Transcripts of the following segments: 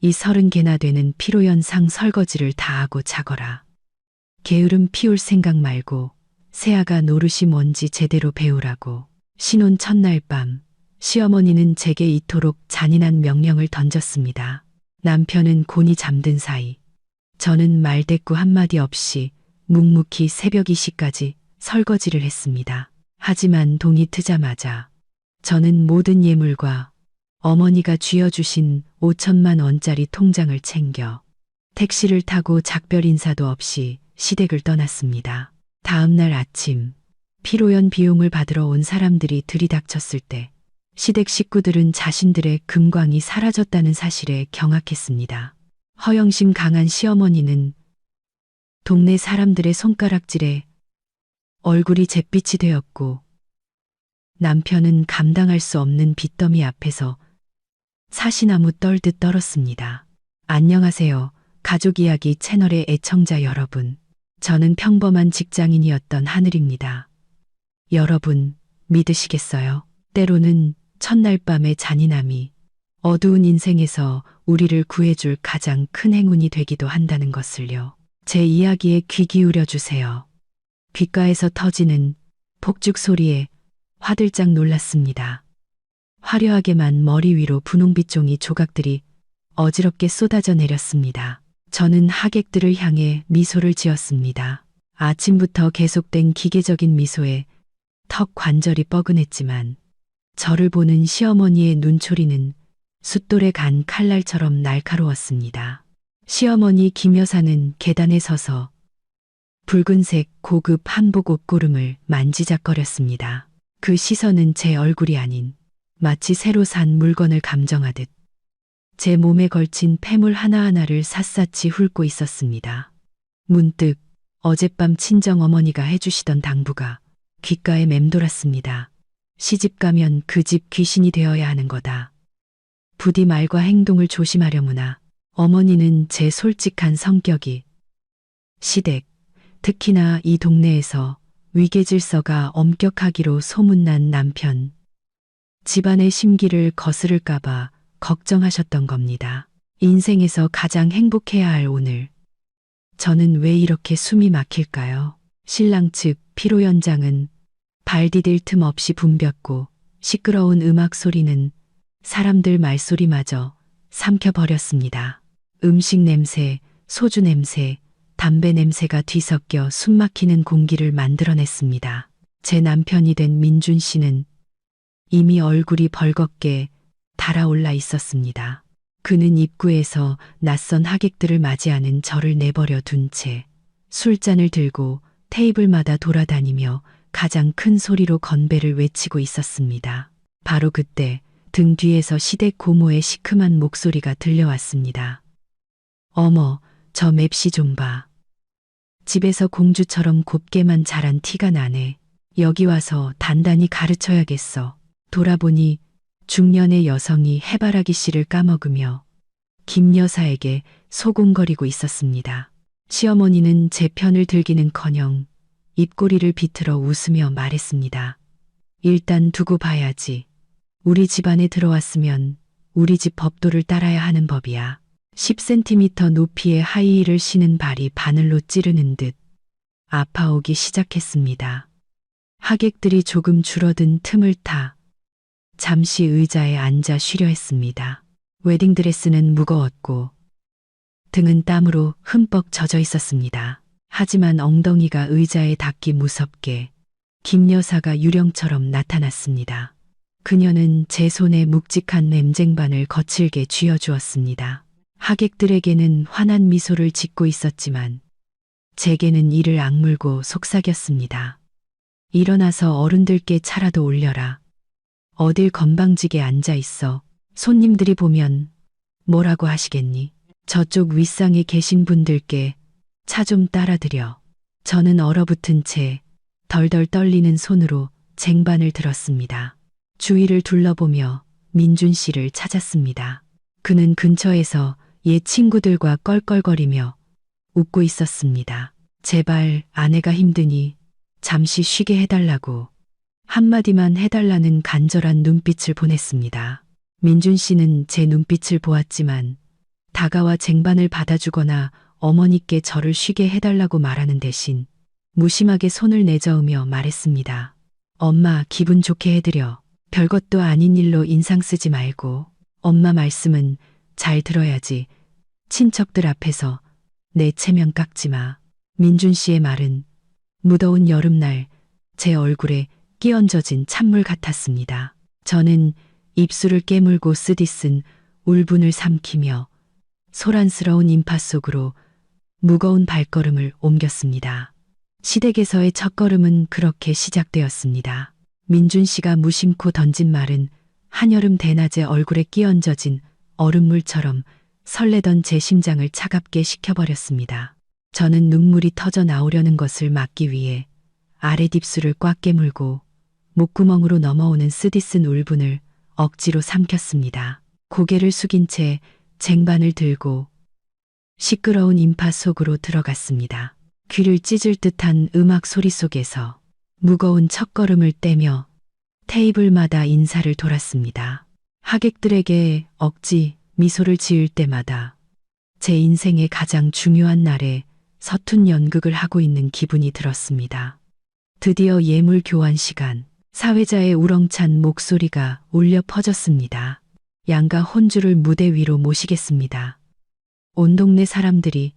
이 30개나 되는 피로연상 설거지를 다 하고 자거라. 게으름 피울 생각 말고 새아가 노릇이 뭔지 제대로 배우라고. 신혼 첫날 밤 시어머니는 제게 이토록 잔인한 명령을 던졌습니다. 남편은 곤히 잠든 사이 저는 말대꾸 한마디 없이 묵묵히 새벽 2시까지 설거지를 했습니다. 하지만 동이 트자마자 저는 모든 예물과 어머니가 쥐어주신 5천만 원짜리 통장을 챙겨 택시를 타고 작별 인사도 없이 시댁을 떠났습니다. 다음 날 아침 피로연 비용을 받으러 온 사람들이 들이닥쳤을 때 시댁 식구들은 자신들의 금광이 사라졌다는 사실에 경악했습니다. 허영심 강한 시어머니는 동네 사람들의 손가락질에 얼굴이 잿빛이 되었고 남편은 감당할 수 없는 빚더미 앞에서 사시나무 떨듯 떨었습니다. 안녕하세요. 가족이야기 채널의 애청자 여러분. 저는 평범한 직장인이었던 하늘입니다. 여러분, 믿으시겠어요? 때로는 첫날 밤의 잔인함이 어두운 인생에서 우리를 구해줄 가장 큰 행운이 되기도 한다는 것을요. 제 이야기에 귀 기울여 주세요. 귓가에서 터지는 폭죽 소리에 화들짝 놀랐습니다. 화려하게만 머리 위로 분홍빛 종이 조각들이 어지럽게 쏟아져 내렸습니다. 저는 하객들을 향해 미소를 지었습니다. 아침부터 계속된 기계적인 미소에 턱 관절이 뻐근했지만 저를 보는 시어머니의 눈초리는 숫돌에 간 칼날처럼 날카로웠습니다. 시어머니 김 여사는 계단에 서서 붉은색 고급 한복 옷고름을 만지작거렸습니다. 그 시선은 제 얼굴이 아닌 마치 새로 산 물건을 감정하듯 제 몸에 걸친 폐물 하나하나를 샅샅이 훑고 있었습니다. 문득 어젯밤 친정어머니가 해주시던 당부가 귓가에 맴돌았습니다. 시집가면 그 집 귀신이 되어야 하는 거다. 부디 말과 행동을 조심하려무나. 어머니는 제 솔직한 성격이 시댁, 특히나 이 동네에서 위계질서가 엄격하기로 소문난 남편, 집안의 심기를 거스를까봐 걱정하셨던 겁니다. 인생에서 가장 행복해야 할 오늘, 저는 왜 이렇게 숨이 막힐까요? 신랑 측 피로연장은 발 디딜 틈 없이 붐볐고 시끄러운 음악 소리는 사람들 말소리마저 삼켜버렸습니다. 음식 냄새, 소주 냄새, 담배 냄새가 뒤섞여 숨막히는 공기를 만들어냈습니다. 제 남편이 된 민준 씨는 이미 얼굴이 벌겋게 달아올라 있었습니다. 그는 입구에서 낯선 하객들을 맞이하는 저를 내버려 둔 채 술잔을 들고 테이블마다 돌아다니며 가장 큰 소리로 건배를 외치고 있었습니다. 바로 그때 등 뒤에서 시댁 고모의 시큼한 목소리가 들려왔습니다. 어머, 저 맵시 좀 봐. 집에서 공주처럼 곱게만 자란 티가 나네. 여기 와서 단단히 가르쳐야겠어. 돌아보니 중년의 여성이 해바라기 씨를 까먹으며 김 여사에게 소곤거리고 있었습니다. 시어머니는 제 편을 들기는커녕 입꼬리를 비틀어 웃으며 말했습니다. 일단 두고 봐야지. 우리 집안에 들어왔으면 우리 집 법도를 따라야 하는 법이야. 10cm 높이의 하이힐을 신은 발이 바늘로 찌르는 듯 아파오기 시작했습니다. 하객들이 조금 줄어든 틈을 타 잠시 의자에 앉아 쉬려 했습니다. 웨딩드레스는 무거웠고 등은 땀으로 흠뻑 젖어 있었습니다. 하지만 엉덩이가 의자에 닿기 무섭게 김 여사가 유령처럼 나타났습니다. 그녀는 제 손에 묵직한 램쟁반을 거칠게 쥐어주었습니다. 하객들에게는 환한 미소를 짓고 있었지만 제게는 이를 악물고 속삭였습니다. 일어나서 어른들께 차라도 올려라. 어딜 건방지게 앉아 있어. 손님들이 보면 뭐라고 하시겠니? 저쪽 윗상에 계신 분들께 차 좀 따라드려. 저는 얼어붙은 채 덜덜 떨리는 손으로 쟁반을 들었습니다. 주위를 둘러보며 민준 씨를 찾았습니다. 그는 근처에서 옛 친구들과 껄껄거리며 웃고 있었습니다. 제발 아내가 힘드니 잠시 쉬게 해달라고 한마디만 해달라는 간절한 눈빛을 보냈습니다. 민준 씨는 제 눈빛을 보았지만 다가와 쟁반을 받아주거나 어머니께 저를 쉬게 해달라고 말하는 대신 무심하게 손을 내저으며 말했습니다. 엄마 기분 좋게 해드려. 별것도 아닌 일로 인상 쓰지 말고. 엄마 말씀은 잘 들어야지. 친척들 앞에서 내 체면 깎지 마. 민준 씨의 말은 무더운 여름날 제 얼굴에 끼얹어진 찬물 같았습니다. 저는 입술을 깨물고 쓰디쓴 울분을 삼키며 소란스러운 인파 속으로 무거운 발걸음을 옮겼습니다. 시댁에서의 첫걸음은 그렇게 시작되었습니다. 민준 씨가 무심코 던진 말은 한여름 대낮에 얼굴에 끼얹어진 얼음물처럼 설레던 제 심장을 차갑게 식혀버렸습니다. 저는 눈물이 터져 나오려는 것을 막기 위해 아랫입술을 꽉 깨물고 목구멍으로 넘어오는 쓰디쓴 울분을 억지로 삼켰습니다. 고개를 숙인 채 쟁반을 들고 시끄러운 인파 속으로 들어갔습니다. 귀를 찢을 듯한 음악 소리 속에서 무거운 첫걸음을 떼며 테이블마다 인사를 돌았습니다. 하객들에게 억지 미소를 지을 때마다 제 인생의 가장 중요한 날에 서툰 연극을 하고 있는 기분이 들었습니다. 드디어 예물 교환 시간. 사회자의 우렁찬 목소리가 울려 퍼졌습니다. 양가 혼주를 무대 위로 모시겠습니다. 온 동네 사람들이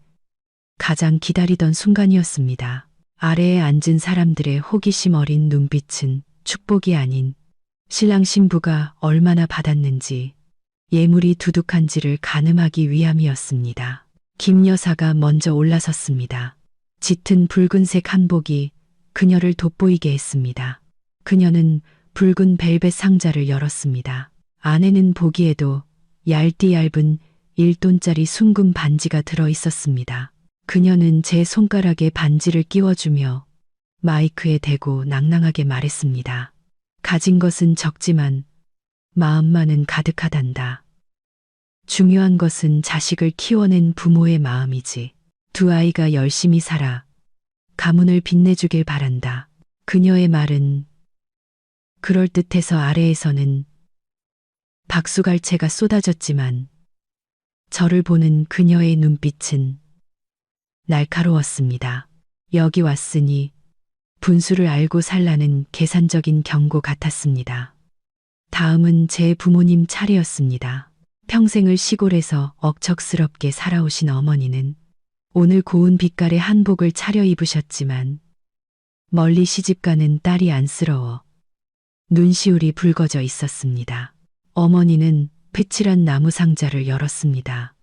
가장 기다리던 순간이었습니다. 아래에 앉은 사람들의 호기심 어린 눈빛은 축복이 아닌 신랑 신부가 얼마나 받았는지 예물이 두둑한지를 가늠하기 위함이었습니다. 김 여사가 먼저 올라섰습니다. 짙은 붉은색 한복이 그녀를 돋보이게 했습니다. 그녀는 붉은 벨벳 상자를 열었습니다. 안에는 보기에도 얇디 얇은 1돈짜리 순금 반지가 들어 있었습니다. 그녀는 제 손가락에 반지를 끼워주며 마이크에 대고 낭낭하게 말했습니다. 가진 것은 적지만 마음만은 가득하단다. 중요한 것은 자식을 키워낸 부모의 마음이지. 두 아이가 열심히 살아 가문을 빛내주길 바란다. 그녀의 말은 그럴듯해서 아래에서는 박수갈채가 쏟아졌지만 저를 보는 그녀의 눈빛은 날카로웠습니다. 여기 왔으니 분수를 알고 살라는 계산적인 경고 같았습니다. 다음은 제 부모님 차례였습니다. 평생을 시골에서 억척스럽게 살아오신 어머니는 오늘 고운 빛깔의 한복을 차려입으셨지만 멀리 시집가는 딸이 안쓰러워 눈시울이 붉어져 있었습니다. 어머니는 패칠한 나무 상자를 열었습니다.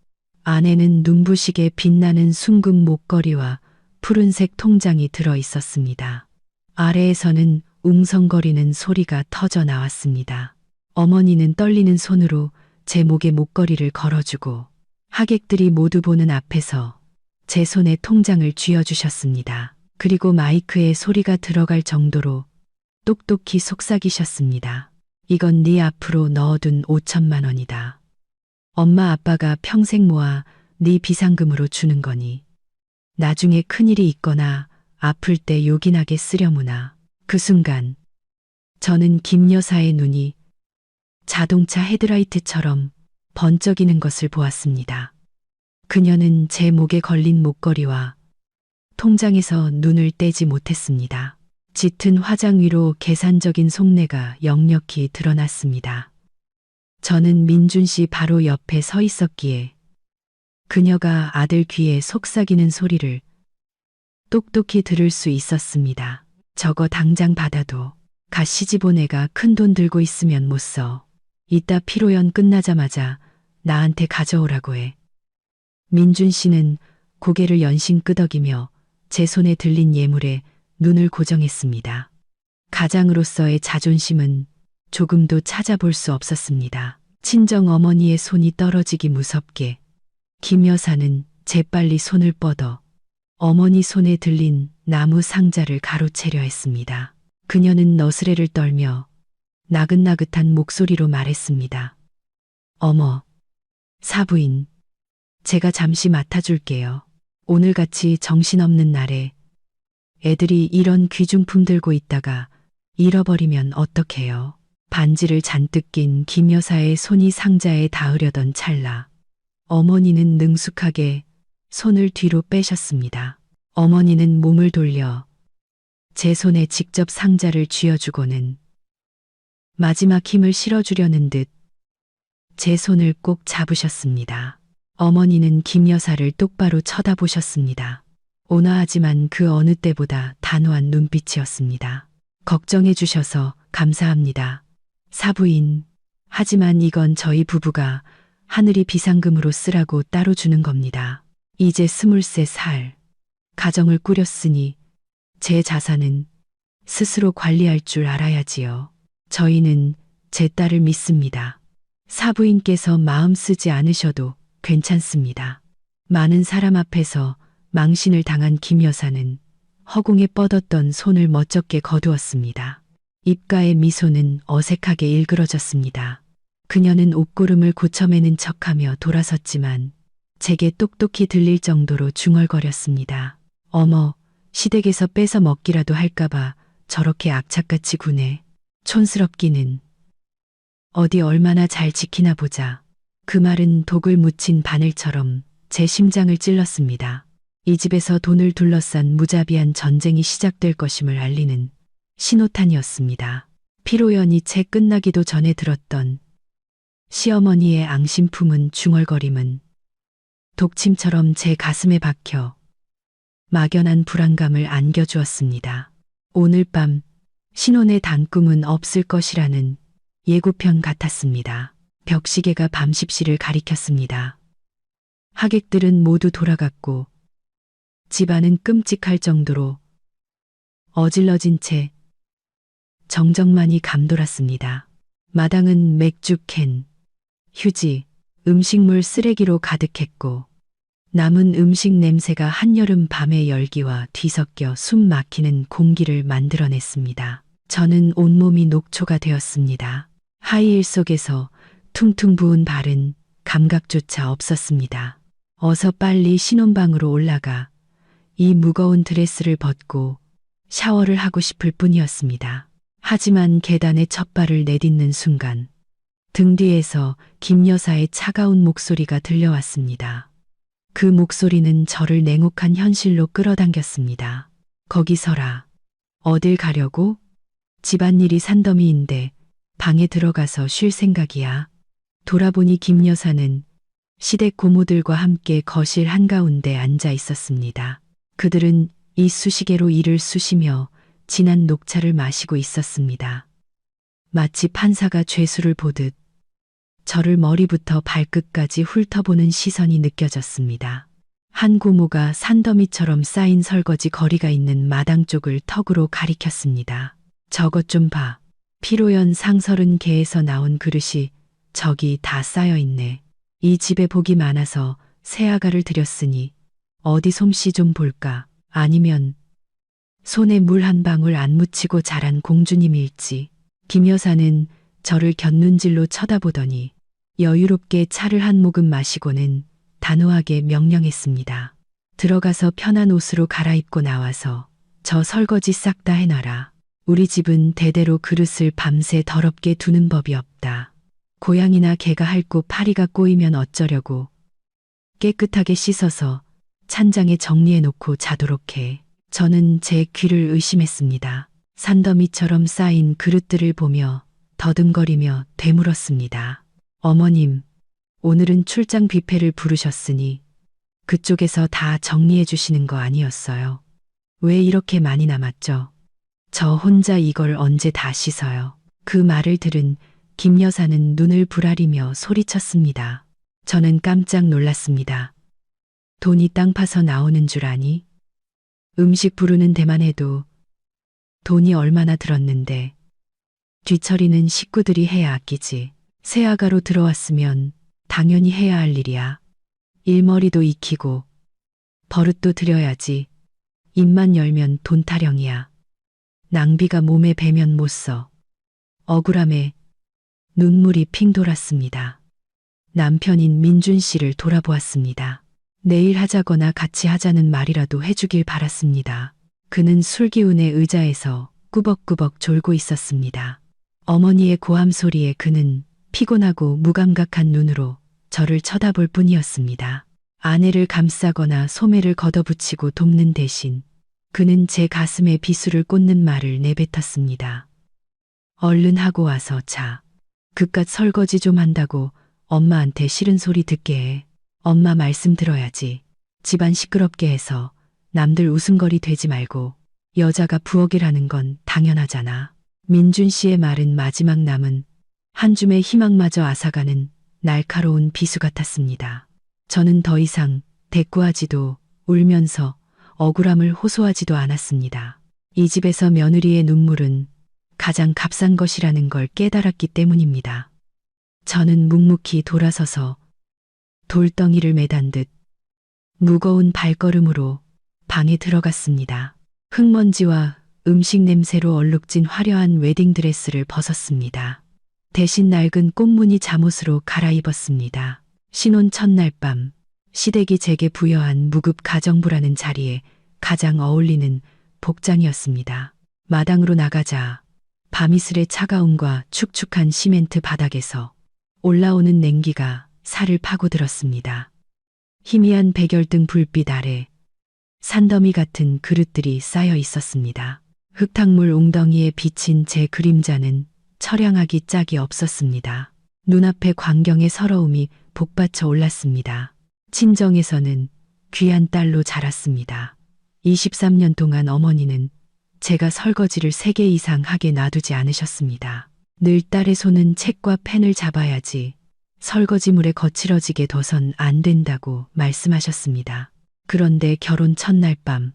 안에는 눈부시게 빛나는 순금 목걸이와 푸른색 통장이 들어 있었습니다. 아래에서는 웅성거리는 소리가 터져 나왔습니다. 어머니는 떨리는 손으로 제 목에 목걸이를 걸어주고 하객들이 모두 보는 앞에서 제 손에 통장을 쥐어주셨습니다. 그리고 마이크에 소리가 들어갈 정도로 똑똑히 속삭이셨습니다. 이건 네 앞으로 넣어둔 5천만 원이다. 엄마 아빠가 평생 모아 네 비상금으로 주는 거니 나중에 큰일이 있거나 아플 때 요긴하게 쓰려무나. 그 순간 저는 김 여사의 눈이 자동차 헤드라이트처럼 번쩍이는 것을 보았습니다. 그녀는 제 목에 걸린 목걸이와 통장에서 눈을 떼지 못했습니다. 짙은 화장 위로 계산적인 속내가 역력히 드러났습니다. 저는 민준 씨 바로 옆에 서 있었기에 그녀가 아들 귀에 속삭이는 소리를 똑똑히 들을 수 있었습니다. 저거 당장 받아도 갓 시집온 애가 큰돈 들고 있으면 못 써. 이따 피로연 끝나자마자 나한테 가져오라고 해. 민준 씨는 고개를 연신 끄덕이며 제 손에 들린 예물에 눈을 고정했습니다. 가장으로서의 자존심은 조금도 찾아볼 수 없었습니다. 친정 어머니의 손이 떨어지기 무섭게 김 여사는 재빨리 손을 뻗어 어머니 손에 들린 나무 상자를 가로채려 했습니다. 그녀는 너스레를 떨며 나긋나긋한 목소리로 말했습니다. 어머, 사부인, 제가 잠시 맡아줄게요. 오늘같이 정신없는 날에 애들이 이런 귀중품 들고 있다가 잃어버리면 어떡해요. 반지를 잔뜩 낀 김 여사의 손이 상자에 닿으려던 찰나 어머니는 능숙하게 손을 뒤로 빼셨습니다. 어머니는 몸을 돌려 제 손에 직접 상자를 쥐어주고는 마지막 힘을 실어주려는 듯 제 손을 꼭 잡으셨습니다. 어머니는 김 여사를 똑바로 쳐다보셨습니다. 온화하지만 그 어느 때보다 단호한 눈빛이었습니다. 걱정해 주셔서 감사합니다. 사부인. 하지만 이건 저희 부부가 하늘이 비상금으로 쓰라고 따로 주는 겁니다. 이제 23살. 가정을 꾸렸으니 제 자산은 스스로 관리할 줄 알아야지요. 저희는 제 딸을 믿습니다. 사부인께서 마음 쓰지 않으셔도 괜찮습니다. 많은 사람 앞에서 망신을 당한 김 여사는 허공에 뻗었던 손을 멋쩍게 거두었습니다. 입가의 미소는 어색하게 일그러졌습니다. 그녀는 옷구름을 고쳐매는 척하며 돌아섰지만 제게 똑똑히 들릴 정도로 중얼거렸습니다. 어머, 시댁에서 뺏어 먹기라도 할까봐 저렇게 악착같이 구네. 촌스럽기는. 어디 얼마나 잘 지키나 보자. 그 말은 독을 묻힌 바늘처럼 제 심장을 찔렀습니다. 이 집에서 돈을 둘러싼 무자비한 전쟁이 시작될 것임을 알리는 신호탄이었습니다. 피로연이 채 끝나기도 전에 들었던 시어머니의 앙심 품은 중얼거림은 독침처럼 제 가슴에 박혀 막연한 불안감을 안겨주었습니다. 오늘 밤 신혼의 단꿈은 없을 것이라는 예고편 같았습니다. 벽시계가 밤 10시를 가리켰습니다. 하객들은 모두 돌아갔고 집안은 끔찍할 정도로 어질러진 채 정적만이 감돌았습니다. 마당은 맥주 캔, 휴지, 음식물 쓰레기로 가득했고 남은 음식 냄새가 한여름 밤의 열기와 뒤섞여 숨 막히는 공기를 만들어냈습니다. 저는 온몸이 녹초가 되었습니다. 하이힐 속에서 퉁퉁 부은 발은 감각조차 없었습니다. 어서 빨리 신혼방으로 올라가 이 무거운 드레스를 벗고 샤워를 하고 싶을 뿐이었습니다. 하지만 계단에 첫 발을 내딛는 순간 등 뒤에서 김 여사의 차가운 목소리가 들려왔습니다. 그 목소리는 저를 냉혹한 현실로 끌어당겼습니다. 거기 서라. 어딜 가려고? 집안일이 산더미인데 방에 들어가서 쉴 생각이야. 돌아보니 김 여사는 시댁 고모들과 함께 거실 한가운데 앉아 있었습니다. 그들은 이쑤시개로 이를 쑤시며 진한 녹차를 마시고 있었습니다. 마치 판사가 죄수를 보듯 저를 머리부터 발끝까지 훑어보는 시선이 느껴졌습니다. 한 고모가 산더미처럼 쌓인 설거지 거리가 있는 마당 쪽을 턱으로 가리켰습니다. 저것 좀 봐. 피로연 상서른 개에서 나온 그릇이 저기 다 쌓여있네. 이 집에 복이 많아서 새아가를 들였으니 어디 솜씨 좀 볼까. 아니면 손에 물 한 방울 안 묻히고 자란 공주님일지. 김 여사는 저를 곁눈질로 쳐다보더니 여유롭게 차를 한 모금 마시고는 단호하게 명령했습니다. 들어가서 편한 옷으로 갈아입고 나와서 저 설거지 싹 다 해놔라. 우리 집은 대대로 그릇을 밤새 더럽게 두는 법이 없다. 고양이나 개가 핥고 파리가 꼬이면 어쩌려고. 깨끗하게 씻어서 찬장에 정리해 놓고 자도록 해. 저는 제 귀를 의심했습니다. 산더미처럼 쌓인 그릇들을 보며 더듬거리며 되물었습니다. 어머님, 오늘은 출장 뷔페를 부르셨으니 그쪽에서 다 정리해 주시는 거 아니었어요? 왜 이렇게 많이 남았죠? 저 혼자 이걸 언제 다 씻어요? 그 말을 들은 김 여사는 눈을 부라리며 소리쳤습니다. 저는 깜짝 놀랐습니다. 돈이 땅 파서 나오는 줄 아니? 음식 부르는 데만 해도 돈이 얼마나 들었는데 뒤처리는 식구들이 해야 아끼지. 새아가로 들어왔으면 당연히 해야 할 일이야. 일머리도 익히고 버릇도 들여야지. 입만 열면 돈 타령이야. 낭비가 몸에 배면 못 써. 억울함에 눈물이 핑 돌았습니다. 남편인 민준 씨를 돌아보았습니다. 내일 하자거나 같이 하자는 말이라도 해주길 바랐습니다. 그는 술기운에 의자에서 꾸벅꾸벅 졸고 있었습니다. 어머니의 고함 소리에 그는 피곤하고 무감각한 눈으로 저를 쳐다볼 뿐이었습니다. 아내를 감싸거나 소매를 걷어붙이고 돕는 대신 그는 제 가슴에 비수를 꽂는 말을 내뱉었습니다. 얼른 하고 와서 자. 그깟 설거지 좀 한다고 엄마한테 싫은 소리 듣게 해. 엄마 말씀 들어야지. 집안 시끄럽게 해서 남들 웃음거리 되지 말고 여자가 부엌이라는 건 당연하잖아. 민준 씨의 말은 마지막 남은 한 줌의 희망마저 앗아가는 날카로운 비수 같았습니다. 저는 더 이상 대꾸하지도 울면서 억울함을 호소하지도 않았습니다. 이 집에서 며느리의 눈물은 가장 값싼 것이라는 걸 깨달았기 때문입니다. 저는 묵묵히 돌아서서 돌덩이를 매단 듯 무거운 발걸음으로 방에 들어갔습니다. 흙먼지와 음식 냄새로 얼룩진 화려한 웨딩드레스를 벗었습니다. 대신 낡은 꽃무늬 잠옷으로 갈아입었습니다. 신혼 첫날 밤, 시댁이 제게 부여한 무급 가정부라는 자리에 가장 어울리는 복장이었습니다. 마당으로 나가자 밤이슬의 차가움과 축축한 시멘트 바닥에서 올라오는 냉기가 살을 파고들었습니다. 희미한 백열등 불빛 아래 산더미 같은 그릇들이 쌓여 있었습니다. 흙탕물 웅덩이에 비친 제 그림자는 처량하기 짝이 없었습니다. 눈앞에 광경의 서러움이 복받쳐 올랐습니다. 친정에서는 귀한 딸로 자랐습니다. 23년 동안 어머니는 제가 설거지를 3개 이상 하게 놔두지 않으셨습니다. 늘 딸의 손은 책과 펜을 잡아야지 설거지물에 거칠어지게 둬선 안 된다고 말씀하셨습니다. 그런데 결혼 첫날 밤,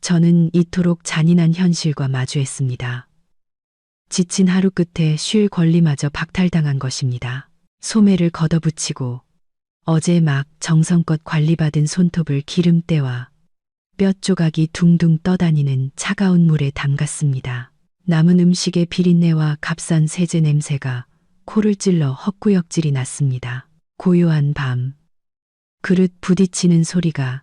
저는 이토록 잔인한 현실과 마주했습니다. 지친 하루 끝에 쉴 권리마저 박탈당한 것입니다. 소매를 걷어붙이고 어제 막 정성껏 관리받은 손톱을 기름때와 뼈 조각이 둥둥 떠다니는 차가운 물에 담갔습니다. 남은 음식의 비린내와 값싼 세제 냄새가 코를 찔러 헛구역질이 났습니다. 고요한 밤, 그릇 부딪히는 소리가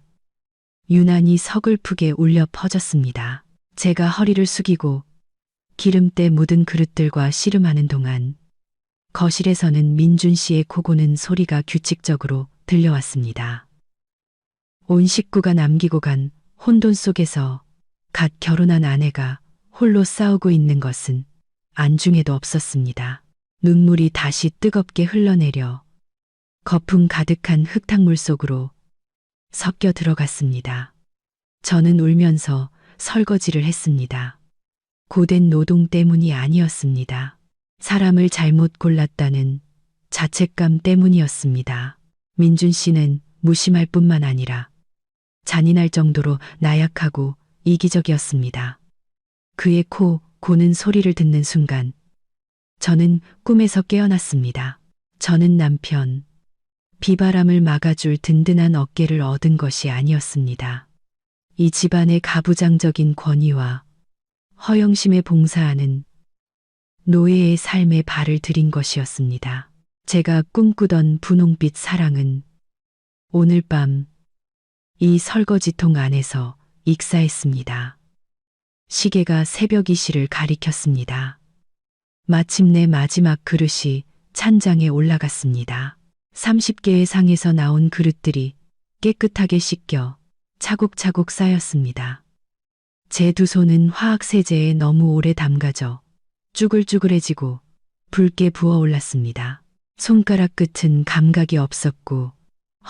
유난히 서글프게 울려 퍼졌습니다. 제가 허리를 숙이고 기름때 묻은 그릇들과 씨름하는 동안 거실에서는 민준 씨의 코 고는 소리가 규칙적으로 들려왔습니다. 온 식구가 남기고 간 혼돈 속에서 갓 결혼한 아내가 홀로 싸우고 있는 것은 안중에도 없었습니다. 눈물이 다시 뜨겁게 흘러내려 거품 가득한 흙탕물 속으로 섞여 들어갔습니다. 저는 울면서 설거지를 했습니다. 고된 노동 때문이 아니었습니다. 사람을 잘못 골랐다는 자책감 때문이었습니다. 민준 씨는 무심할 뿐만 아니라 잔인할 정도로 나약하고 이기적이었습니다. 그의 코 고는 소리를 듣는 순간 저는 꿈에서 깨어났습니다. 저는 남편, 비바람을 막아줄 든든한 어깨를 얻은 것이 아니었습니다. 이 집안의 가부장적인 권위와 허영심에 봉사하는 노예의 삶에 발을 들인 것이었습니다. 제가 꿈꾸던 분홍빛 사랑은 오늘 밤 이 설거지통 안에서 익사했습니다. 시계가 새벽 2시를 가리켰습니다. 마침내 마지막 그릇이 찬장에 올라갔습니다. 30개의 상에서 나온 그릇들이 깨끗하게 씻겨 차곡차곡 쌓였습니다. 제 두 손은 화학세제에 너무 오래 담가져 쭈글쭈글해지고 붉게 부어올랐습니다. 손가락 끝은 감각이 없었고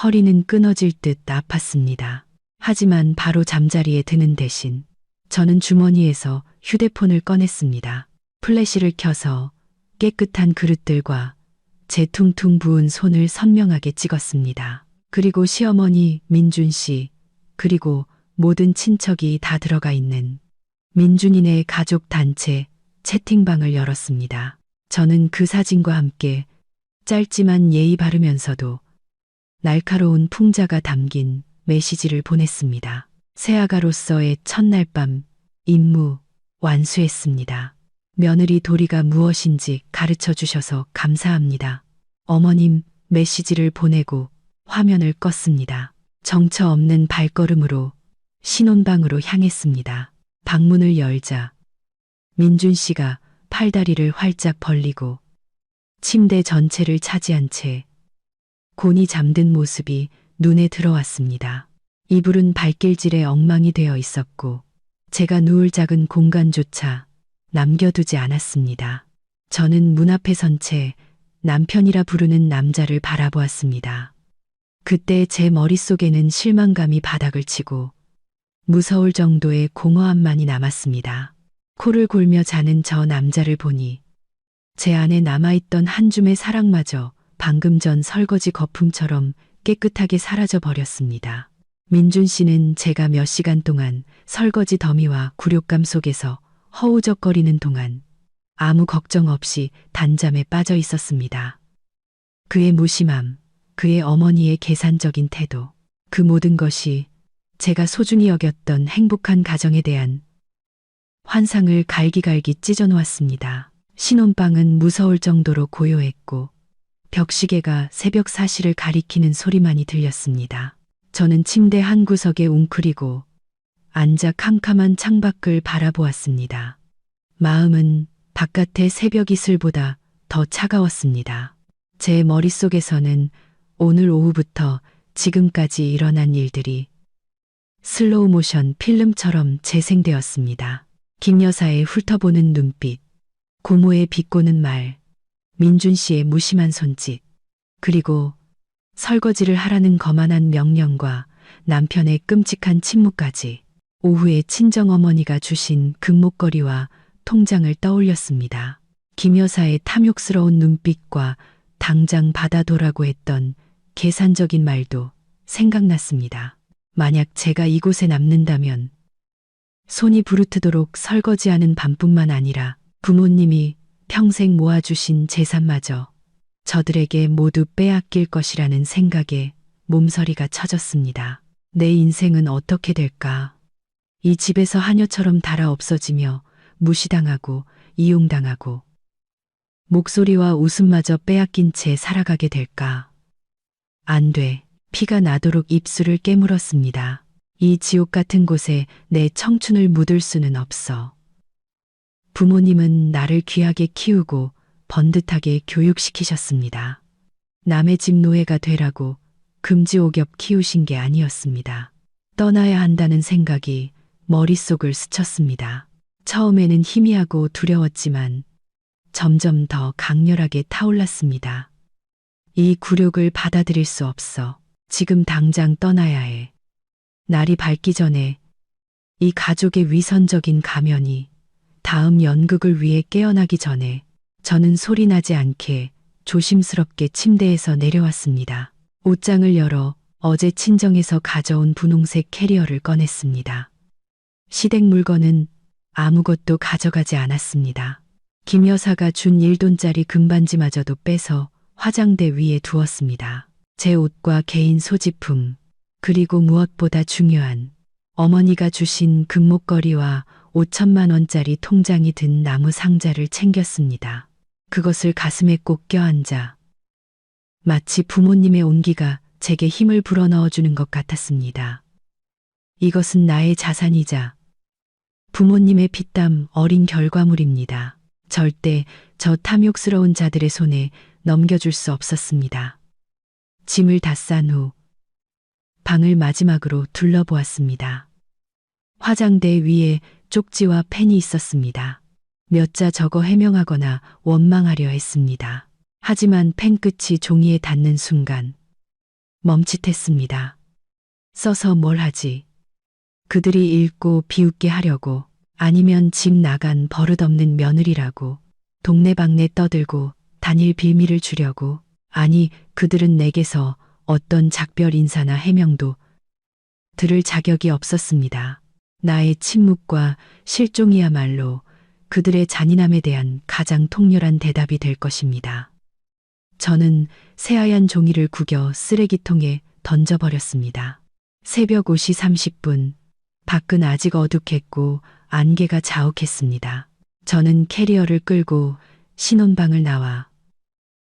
허리는 끊어질 듯 아팠습니다. 하지만 바로 잠자리에 드는 대신 저는 주머니에서 휴대폰을 꺼냈습니다. 플래시를 켜서 깨끗한 그릇들과 제 퉁퉁 부은 손을 선명하게 찍었습니다. 그리고 시어머니 민준 씨, 그리고 모든 친척이 다 들어가 있는 민준이네 가족 단체 채팅방을 열었습니다. 저는 그 사진과 함께 짧지만 예의 바르면서도 날카로운 풍자가 담긴 메시지를 보냈습니다. 새아가로서의 첫날 밤 임무 완수했습니다. 며느리 도리가 무엇인지 가르쳐 주셔서 감사합니다. 어머님 메시지를 보내고 화면을 껐습니다. 정처 없는 발걸음으로 신혼방으로 향했습니다. 방문을 열자 민준 씨가 팔다리를 활짝 벌리고 침대 전체를 차지한 채 곤히 잠든 모습이 눈에 들어왔습니다. 이불은 발길질에 엉망이 되어 있었고 제가 누울 작은 공간조차 남겨두지 않았습니다. 저는 문 앞에 선 채 남편이라 부르는 남자를 바라보았습니다. 그때 제 머릿속에는 실망감이 바닥을 치고 무서울 정도의 공허함만이 남았습니다. 코를 골며 자는 저 남자를 보니 제 안에 남아있던 한 줌의 사랑마저 방금 전 설거지 거품처럼 깨끗하게 사라져 버렸습니다. 민준 씨는 제가 몇 시간 동안 설거지 더미와 굴욕감 속에서 허우적거리는 동안 아무 걱정 없이 단잠에 빠져 있었습니다. 그의 무심함, 그의 어머니의 계산적인 태도, 그 모든 것이 제가 소중히 여겼던 행복한 가정에 대한 환상을 갈기갈기 찢어놓았습니다. 신혼방은 무서울 정도로 고요했고 벽시계가 새벽 4시를 가리키는 소리만이 들렸습니다. 저는 침대 한 구석에 웅크리고 앉아 캄캄한 창밖을 바라보았습니다. 마음은 바깥의 새벽 이슬보다 더 차가웠습니다. 제 머릿속에서는 오늘 오후부터 지금까지 일어난 일들이 슬로우 모션 필름처럼 재생되었습니다. 김 여사의 훑어보는 눈빛, 고모의 비꼬는 말, 민준 씨의 무심한 손짓, 그리고 설거지를 하라는 거만한 명령과 남편의 끔찍한 침묵까지 오후에 친정어머니가 주신 금목걸이와 통장을 떠올렸습니다. 김 여사의 탐욕스러운 눈빛과 당장 받아도라고 했던 계산적인 말도 생각났습니다. 만약 제가 이곳에 남는다면 손이 부르트도록 설거지하는 밤뿐만 아니라 부모님이 평생 모아주신 재산마저 저들에게 모두 빼앗길 것이라는 생각에 몸서리가 쳐졌습니다. 내 인생은 어떻게 될까? 이 집에서 하녀처럼 달아 없어지며 무시당하고 이용당하고 목소리와 웃음마저 빼앗긴 채 살아가게 될까? 안 돼. 피가 나도록 입술을 깨물었습니다. 이 지옥 같은 곳에 내 청춘을 묻을 수는 없어. 부모님은 나를 귀하게 키우고 번듯하게 교육시키셨습니다. 남의 집 노예가 되라고 금지옥엽 키우신 게 아니었습니다. 떠나야 한다는 생각이 머릿속을 스쳤습니다. 처음에는 희미하고 두려웠지만 점점 더 강렬하게 타올랐습니다. 이 굴욕을 받아들일 수 없어. 지금 당장 떠나야 해. 날이 밝기 전에 이 가족의 위선적인 가면이 다음 연극을 위해 깨어나기 전에 저는 소리나지 않게 조심스럽게 침대에서 내려왔습니다. 옷장을 열어 어제 친정에서 가져온 분홍색 캐리어를 꺼냈습니다. 시댁 물건은 아무것도 가져가지 않았습니다. 김 여사가 준 1돈짜리 금반지마저도 빼서 화장대 위에 두었습니다. 제 옷과 개인 소지품, 그리고 무엇보다 중요한 어머니가 주신 금목걸이와 5천만 원짜리 통장이 든 나무 상자를 챙겼습니다. 그것을 가슴에 꼭 껴안자 마치 부모님의 온기가 제게 힘을 불어넣어주는 것 같았습니다. 이것은 나의 자산이자 부모님의 피땀 어린 결과물입니다. 절대 저 탐욕스러운 자들의 손에 넘겨줄 수 없었습니다. 짐을 다 싼 후 방을 마지막으로 둘러보았습니다. 화장대 위에 쪽지와 펜이 있었습니다. 몇 자 적어 해명하거나 원망하려 했습니다. 하지만 펜 끝이 종이에 닿는 순간 멈칫했습니다. 써서 뭘 하지? 그들이 읽고 비웃게 하려고, 아니면 집 나간 버릇없는 며느리라고, 동네방네 떠들고 단일 빌미를 주려고. 아니, 그들은 내게서 어떤 작별 인사나 해명도 들을 자격이 없었습니다. 나의 침묵과 실종이야말로 그들의 잔인함에 대한 가장 통렬한 대답이 될 것입니다. 저는 새하얀 종이를 구겨 쓰레기통에 던져버렸습니다. 새벽 5시 30분, 밖은 아직 어둑했고 안개가 자욱했습니다. 저는 캐리어를 끌고 신혼방을 나와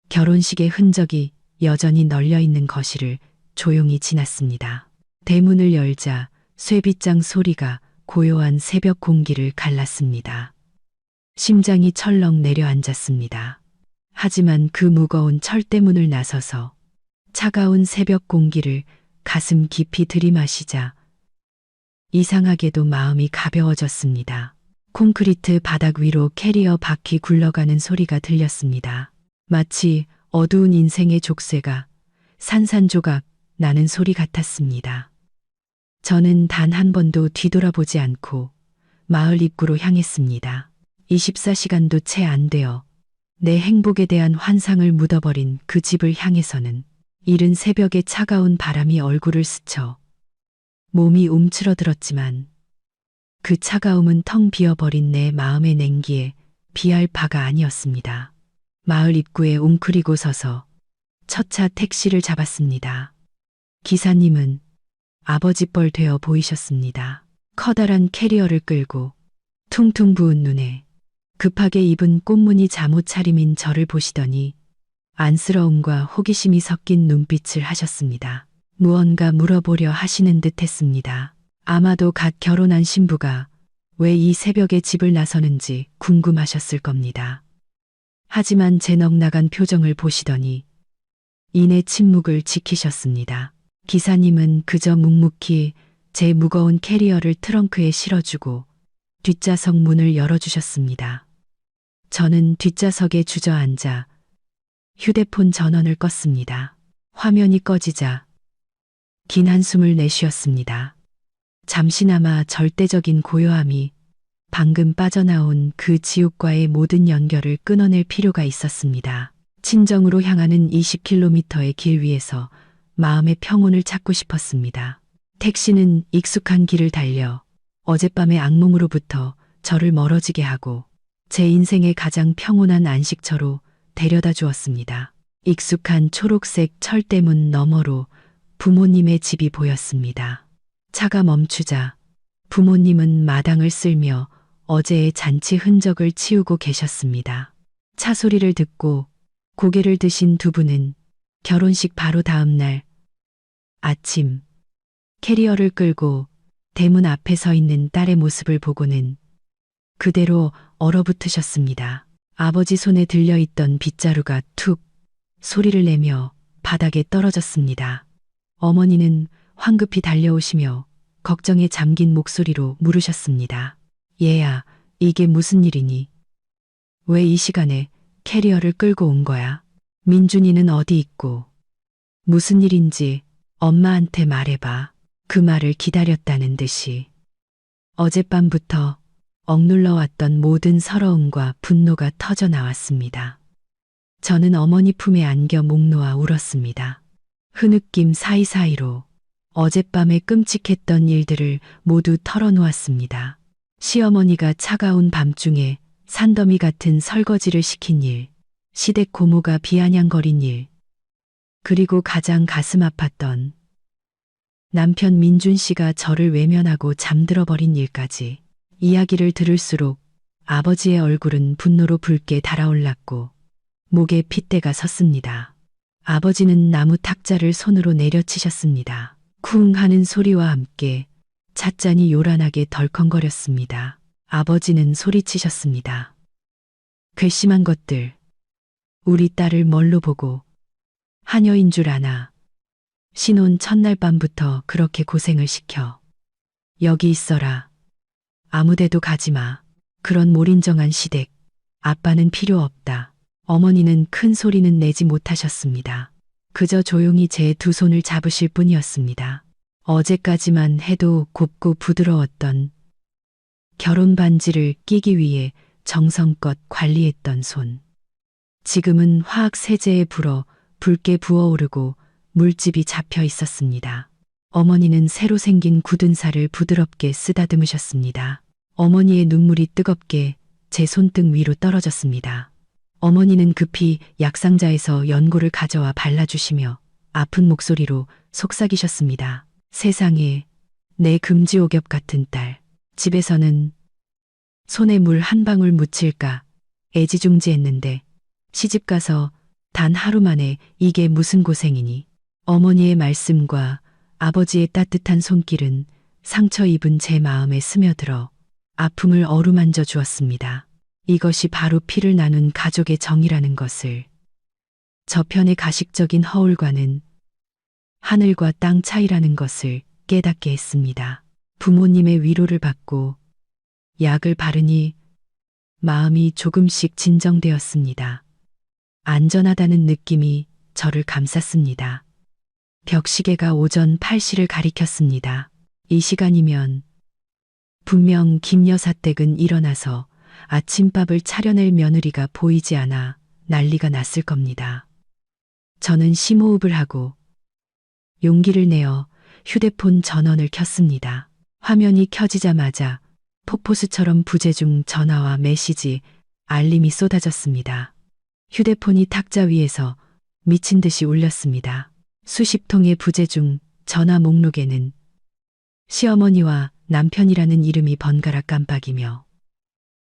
결혼식의 흔적이 여전히 널려있는 거실을 조용히 지났습니다. 대문을 열자 쇠빗장 소리가 고요한 새벽 공기를 갈랐습니다. 심장이 철렁 내려앉았습니다. 하지만 그 무거운 철대문을 나서서 차가운 새벽 공기를 가슴 깊이 들이마시자 이상하게도 마음이 가벼워졌습니다. 콘크리트 바닥 위로 캐리어 바퀴 굴러가는 소리가 들렸습니다. 마치 어두운 인생의 족쇄가 산산조각 나는 소리 같았습니다. 저는 단 한 번도 뒤돌아보지 않고 마을 입구로 향했습니다. 24시간도 채 안 되어 내 행복에 대한 환상을 묻어버린 그 집을 향해서는 이른 새벽에 차가운 바람이 얼굴을 스쳐 몸이 움츠러들었지만 그 차가움은 텅 비어버린 내 마음의 냉기에 비할 바가 아니었습니다. 마을 입구에 웅크리고 서서 첫 차 택시를 잡았습니다. 기사님은 아버지 뻘 되어 보이셨습니다. 커다란 캐리어를 끌고 퉁퉁 부은 눈에 급하게 입은 꽃무늬 잠옷 차림인 저를 보시더니 안쓰러움과 호기심이 섞인 눈빛을 하셨습니다. 무언가 물어보려 하시는 듯 했습니다. 아마도 갓 결혼한 신부가 왜 이 새벽에 집을 나서는지 궁금하셨을 겁니다. 하지만 제 넋나간 표정을 보시더니 이내 침묵을 지키셨습니다. 기사님은 그저 묵묵히 제 무거운 캐리어를 트렁크에 실어주고 뒷좌석 문을 열어주셨습니다. 저는 뒷좌석에 주저앉아 휴대폰 전원을 껐습니다. 화면이 꺼지자 긴 한숨을 내쉬었습니다. 잠시나마 절대적인 고요함이 방금 빠져나온 그 지옥과의 모든 연결을 끊어낼 필요가 있었습니다. 친정으로 향하는 20km의 길 위에서 마음의 평온을 찾고 싶었습니다. 택시는 익숙한 길을 달려 어젯밤의 악몽으로부터 저를 멀어지게 하고 제 인생의 가장 평온한 안식처로 데려다 주었습니다. 익숙한 초록색 철대문 너머로 부모님의 집이 보였습니다. 차가 멈추자 부모님은 마당을 쓸며 어제의 잔치 흔적을 치우고 계셨습니다. 차 소리를 듣고 고개를 드신 두 분은 결혼식 바로 다음 날 아침 캐리어를 끌고 대문 앞에 서 있는 딸의 모습을 보고는 그대로 얼어붙으셨습니다. 아버지 손에 들려있던 빗자루가 툭 소리를 내며 바닥에 떨어졌습니다. 어머니는 황급히 달려오시며 걱정에 잠긴 목소리로 물으셨습니다. 얘야, 이게 무슨 일이니? 왜 이 시간에 캐리어를 끌고 온 거야? 민준이는 어디 있고? 무슨 일인지 엄마한테 말해봐. 그 말을 기다렸다는 듯이 어젯밤부터 억눌러 왔던 모든 서러움과 분노가 터져 나왔습니다. 저는 어머니 품에 안겨 목 놓아 울었습니다. 흐느낌 사이사이로 어젯밤에 끔찍했던 일들을 모두 털어놓았습니다. 시어머니가 차가운 밤중에 산더미 같은 설거지를 시킨 일, 시댁 고모가 비아냥거린 일, 그리고 가장 가슴 아팠던 남편 민준 씨가 저를 외면하고 잠들어 버린 일까지. 이야기를 들을수록 아버지의 얼굴은 분노로 붉게 달아올랐고 목에 핏대가 섰습니다. 아버지는 나무 탁자를 손으로 내려치셨습니다. 쿵 하는 소리와 함께 찻잔이 요란하게 덜컹거렸습니다. 아버지는 소리치셨습니다. 괘씸한 것들, 우리 딸을 뭘로 보고 하녀인 줄 아나. 신혼 첫날 밤부터 그렇게 고생을 시켜. 여기 있어라. 아무데도 가지마. 그런 몰인정한 시댁. 아빠는 필요 없다. 어머니는 큰 소리는 내지 못하셨습니다. 그저 조용히 제 두 손을 잡으실 뿐이었습니다. 어제까지만 해도 곱고 부드러웠던 결혼 반지를 끼기 위해 정성껏 관리했던 손. 지금은 화학 세제에 불어 붉게 부어오르고 물집이 잡혀 있었습니다. 어머니는 새로 생긴 굳은 살을 부드럽게 쓰다듬으셨습니다. 어머니의 눈물이 뜨겁게 제 손등 위로 떨어졌습니다. 어머니는 급히 약상자에서 연고를 가져와 발라주시며 아픈 목소리로 속삭이셨습니다. 세상에, 내 금지옥엽 같은 딸. 집에서는 손에 물 한 방울 묻힐까 애지중지했는데 시집가서 단 하루 만에 이게 무슨 고생이니? 어머니의 말씀과 아버지의 따뜻한 손길은 상처 입은 제 마음에 스며들어 아픔을 어루만져 주었습니다. 이것이 바로 피를 나눈 가족의 정이라는 것을. 저편의 가식적인 허울과는 하늘과 땅 차이라는 것을 깨닫게 했습니다. 부모님의 위로를 받고 약을 바르니 마음이 조금씩 진정되었습니다. 안전하다는 느낌이 저를 감쌌습니다. 벽시계가 오전 8시를 가리켰습니다. 이 시간이면 분명 김 여사 댁은 일어나서 아침밥을 차려낼 며느리가 보이지 않아 난리가 났을 겁니다. 저는 심호흡을 하고 용기를 내어 휴대폰 전원을 켰습니다. 화면이 켜지자마자 폭포수처럼 부재중 전화와 메시지, 알림이 쏟아졌습니다. 휴대폰이 탁자 위에서 미친 듯이 울렸습니다. 수십 통의 부재중 전화 목록에는 시어머니와 남편이라는 이름이 번갈아 깜빡이며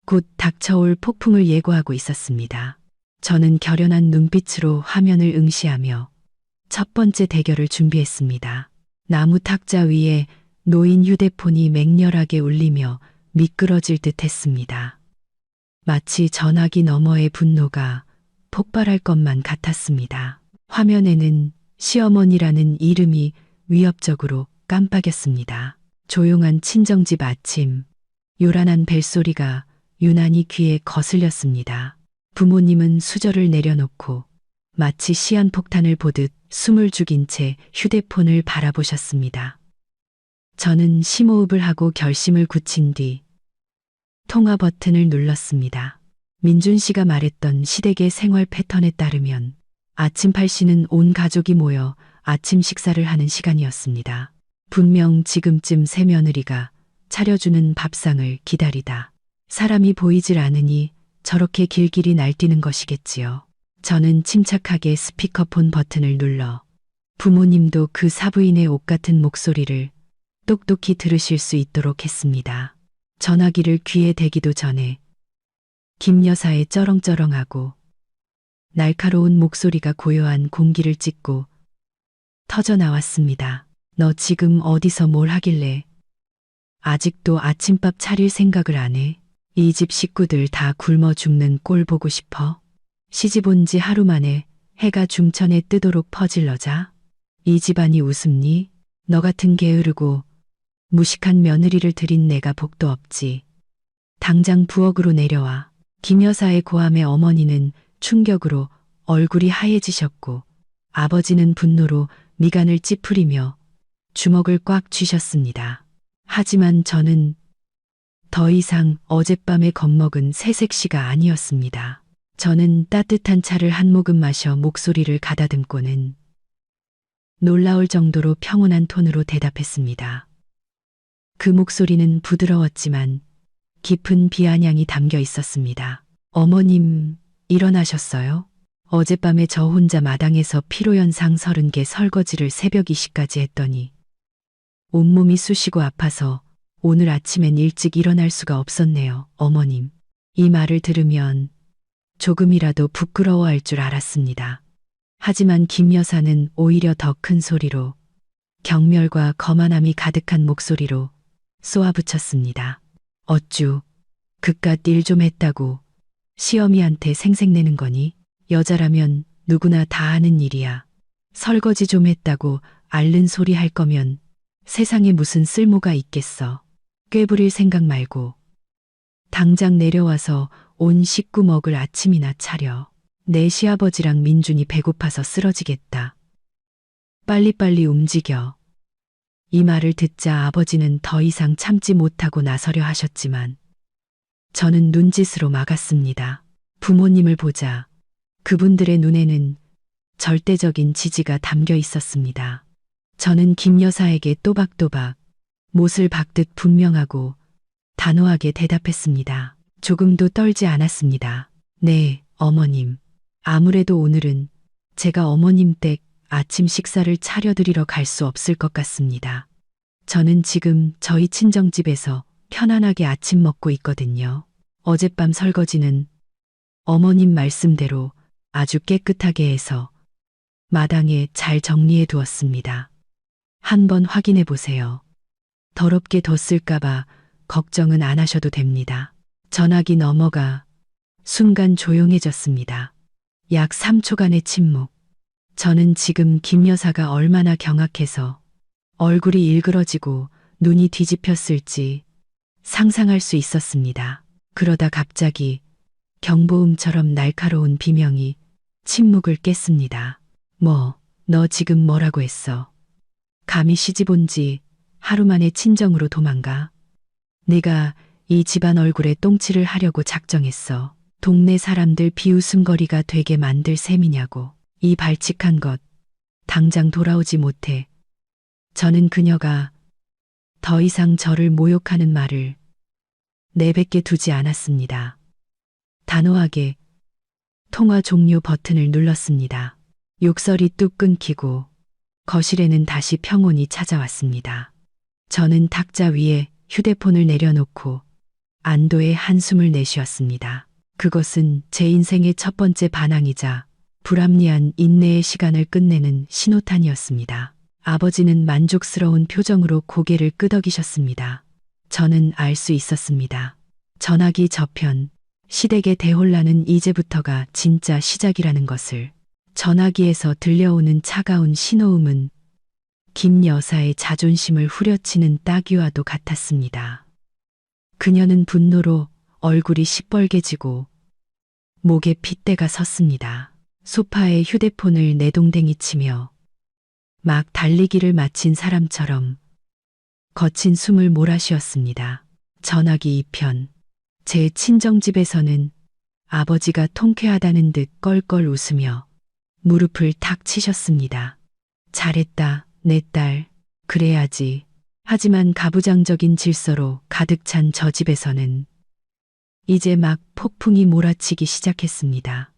곧 닥쳐올 폭풍을 예고하고 있었습니다. 저는 결연한 눈빛으로 화면을 응시하며 첫 번째 대결을 준비했습니다. 나무 탁자 위에 놓인 휴대폰이 맹렬하게 울리며 미끄러질 듯 했습니다. 마치 전화기 너머의 분노가 폭발할 것만 같았습니다. 화면에는 시어머니라는 이름이 위협적으로 깜빡였습니다. 조용한 친정집 아침, 요란한 벨소리가 유난히 귀에 거슬렸습니다. 부모님은 수저를 내려놓고 마치 시한폭탄을 보듯 숨을 죽인 채 휴대폰을 바라보셨습니다. 저는 심호흡을 하고 결심을 굳힌 뒤 통화 버튼을 눌렀습니다. 민준 씨가 말했던 시댁의 생활 패턴에 따르면 아침 8시는 온 가족이 모여 아침 식사를 하는 시간이었습니다. 분명 지금쯤 새며느리가 차려주는 밥상을 기다리다 사람이 보이질 않으니 저렇게 길길이 날뛰는 것이겠지요. 저는 침착하게 스피커폰 버튼을 눌러 부모님도 그 사부인의 옥 같은 목소리를 똑똑히 들으실 수 있도록 했습니다. 전화기를 귀에 대기도 전에 김 여사의 쩌렁쩌렁하고 날카로운 목소리가 고요한 공기를 찢고 터져 나왔습니다. 너 지금 어디서 뭘 하길래 아직도 아침밥 차릴 생각을 안 해? 이 집 식구들 다 굶어 죽는 꼴 보고 싶어? 시집 온 지 하루 만에 해가 중천에 뜨도록 퍼질러자? 이 집안이 웃음니? 너 같은 게으르고 무식한 며느리를 들인 내가 복도 없지. 당장 부엌으로 내려와. 김 여사의 고함에 어머니는 충격으로 얼굴이 하얘지셨고 아버지는 분노로 미간을 찌푸리며 주먹을 꽉 쥐셨습니다. 하지만 저는 더 이상 어젯밤에 겁먹은 새색시가 아니었습니다. 저는 따뜻한 차를 한 모금 마셔 목소리를 가다듬고는 놀라울 정도로 평온한 톤으로 대답했습니다. 그 목소리는 부드러웠지만 깊은 비아냥이 담겨 있었습니다. 어머님, 일어나셨어요? 어젯밤에 저 혼자 마당에서 피로연상 30개 설거지를 새벽 2시까지 했더니 온몸이 쑤시고 아파서 오늘 아침엔 일찍 일어날 수가 없었네요, 어머님. 이 말을 들으면 조금이라도 부끄러워할 줄 알았습니다. 하지만 김 여사는 오히려 더 큰 소리로 경멸과 거만함이 가득한 목소리로 쏘아붙였습니다. 어쭈, 그깟 일 좀 했다고 시어미한테 생색내는 거니? 여자라면 누구나 다 하는 일이야. 설거지 좀 했다고 앓는 소리 할 거면 세상에 무슨 쓸모가 있겠어. 꾀부릴 생각 말고 당장 내려와서 온 식구 먹을 아침이나 차려. 내 시아버지랑 민준이 배고파서 쓰러지겠다. 빨리빨리 움직여. 이 말을 듣자 아버지는 더 이상 참지 못하고 나서려 하셨지만 저는 눈짓으로 막았습니다. 부모님을 보자 그분들의 눈에는 절대적인 지지가 담겨 있었습니다. 저는 김 여사에게 또박또박 못을 박듯 분명하고 단호하게 대답했습니다. 조금도 떨지 않았습니다. 네, 어머님. 아무래도 오늘은 제가 어머님 댁 아침 식사를 차려드리러 갈 수 없을 것 같습니다. 저는 지금 저희 친정집에서 편안하게 아침 먹고 있거든요. 어젯밤 설거지는 어머님 말씀대로 아주 깨끗하게 해서 마당에 잘 정리해 두었습니다. 한번 확인해 보세요. 더럽게 뒀을까봐 걱정은 안 하셔도 됩니다. 전화기 넘어가 순간 조용해졌습니다. 약 3초간의 침묵. 저는 지금 김 여사가 얼마나 경악해서 얼굴이 일그러지고 눈이 뒤집혔을지 상상할 수 있었습니다. 그러다 갑자기 경보음처럼 날카로운 비명이 침묵을 깼습니다. 너 지금 뭐라고 했어? 감히 시집 온 지 하루 만에 친정으로 도망가? 내가 이 집안 얼굴에 똥칠을 하려고 작정했어. 동네 사람들 비웃음거리가 되게 만들 셈이냐고. 이 발칙한 것, 당장 돌아오지 못해. 저는 그녀가 더 이상 저를 모욕하는 말을 내뱉게 두지 않았습니다. 단호하게 통화 종료 버튼을 눌렀습니다. 욕설이 뚝 끊기고 거실에는 다시 평온이 찾아왔습니다. 저는 탁자 위에 휴대폰을 내려놓고 안도의 한숨을 내쉬었습니다. 그것은 제 인생의 첫 번째 반항이자 불합리한 인내의 시간을 끝내는 신호탄이었습니다. 아버지는 만족스러운 표정으로 고개를 끄덕이셨습니다. 저는 알 수 있었습니다. 전화기 저편, 시댁의 대혼란은 이제부터가 진짜 시작이라는 것을. 전화기에서 들려오는 차가운 신호음은 김 여사의 자존심을 후려치는 따귀와도 같았습니다. 그녀는 분노로 얼굴이 시뻘개지고 목에 핏대가 섰습니다. 소파에 휴대폰을 내동댕이 치며 막 달리기를 마친 사람처럼 거친 숨을 몰아쉬었습니다. 전화기 2편. 제 친정집에서는 아버지가 통쾌하다는 듯 껄껄 웃으며 무릎을 탁 치셨습니다. 잘했다, 내 딸. 그래야지. 하지만 가부장적인 질서로 가득 찬 저 집에서는 이제 막 폭풍이 몰아치기 시작했습니다.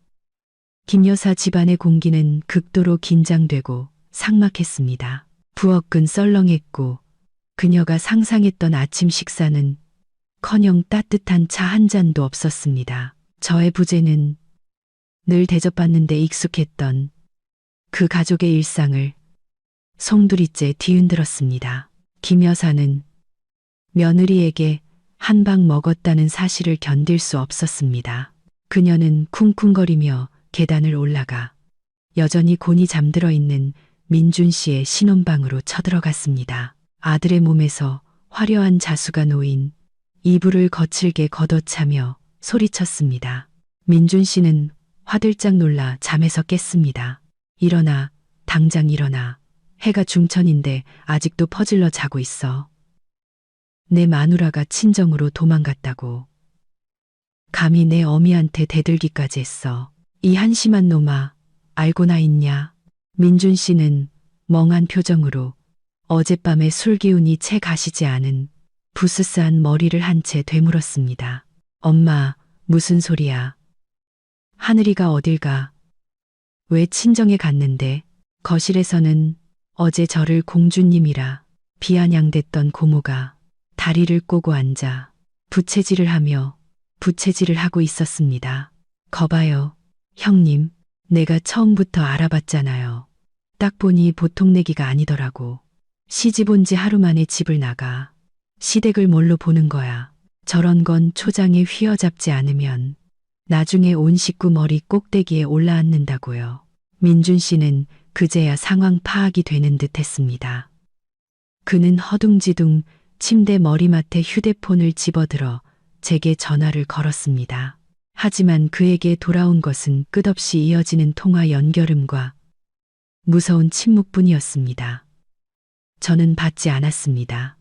김 여사 집안의 공기는 극도로 긴장되고 삭막했습니다. 부엌은 썰렁했고 그녀가 상상했던 아침 식사는 커녕 따뜻한 차 한 잔도 없었습니다. 저의 부재는 늘 대접받는 데 익숙했던 그 가족의 일상을 송두리째 뒤흔들었습니다. 김 여사는 며느리에게 한 방 먹었다는 사실을 견딜 수 없었습니다. 그녀는 쿵쿵거리며 계단을 올라가 여전히 곤히 잠들어 있는 민준 씨의 신혼방으로 쳐들어갔습니다. 아들의 몸에서 화려한 자수가 놓인 이불을 거칠게 걷어차며 소리쳤습니다. 민준 씨는 화들짝 놀라 잠에서 깼습니다. 일어나, 당장 일어나. 해가 중천인데 아직도 퍼질러 자고 있어. 내 마누라가 친정으로 도망갔다고. 감히 내 어미한테 대들기까지 했어. 이 한심한 놈아, 알고나 있냐? 민준 씨는 멍한 표정으로 어젯밤에 술 기운이 채 가시지 않은 부스스한 머리를 한 채 되물었습니다. 엄마, 무슨 소리야? 하늘이가 어딜 가? 왜 친정에 갔는데? 거실에서는 어제 저를 공주님이라 비아냥댔던 고모가 다리를 꼬고 앉아 부채질을 하고 있었습니다. 거봐요, 형님. 내가 처음부터 알아봤잖아요. 딱 보니 보통 내기가 아니더라고. 시집 온 지 하루 만에 집을 나가. 시댁을 뭘로 보는 거야. 저런 건 초장에 휘어잡지 않으면 나중에 온 식구 머리 꼭대기에 올라앉는다고요. 민준 씨는 그제야 상황 파악이 되는 듯 했습니다. 그는 허둥지둥 침대 머리맡에 휴대폰을 집어들어 제게 전화를 걸었습니다. 하지만 그에게 돌아온 것은 끝없이 이어지는 통화 연결음과 무서운 침묵뿐이었습니다. 저는 받지 않았습니다.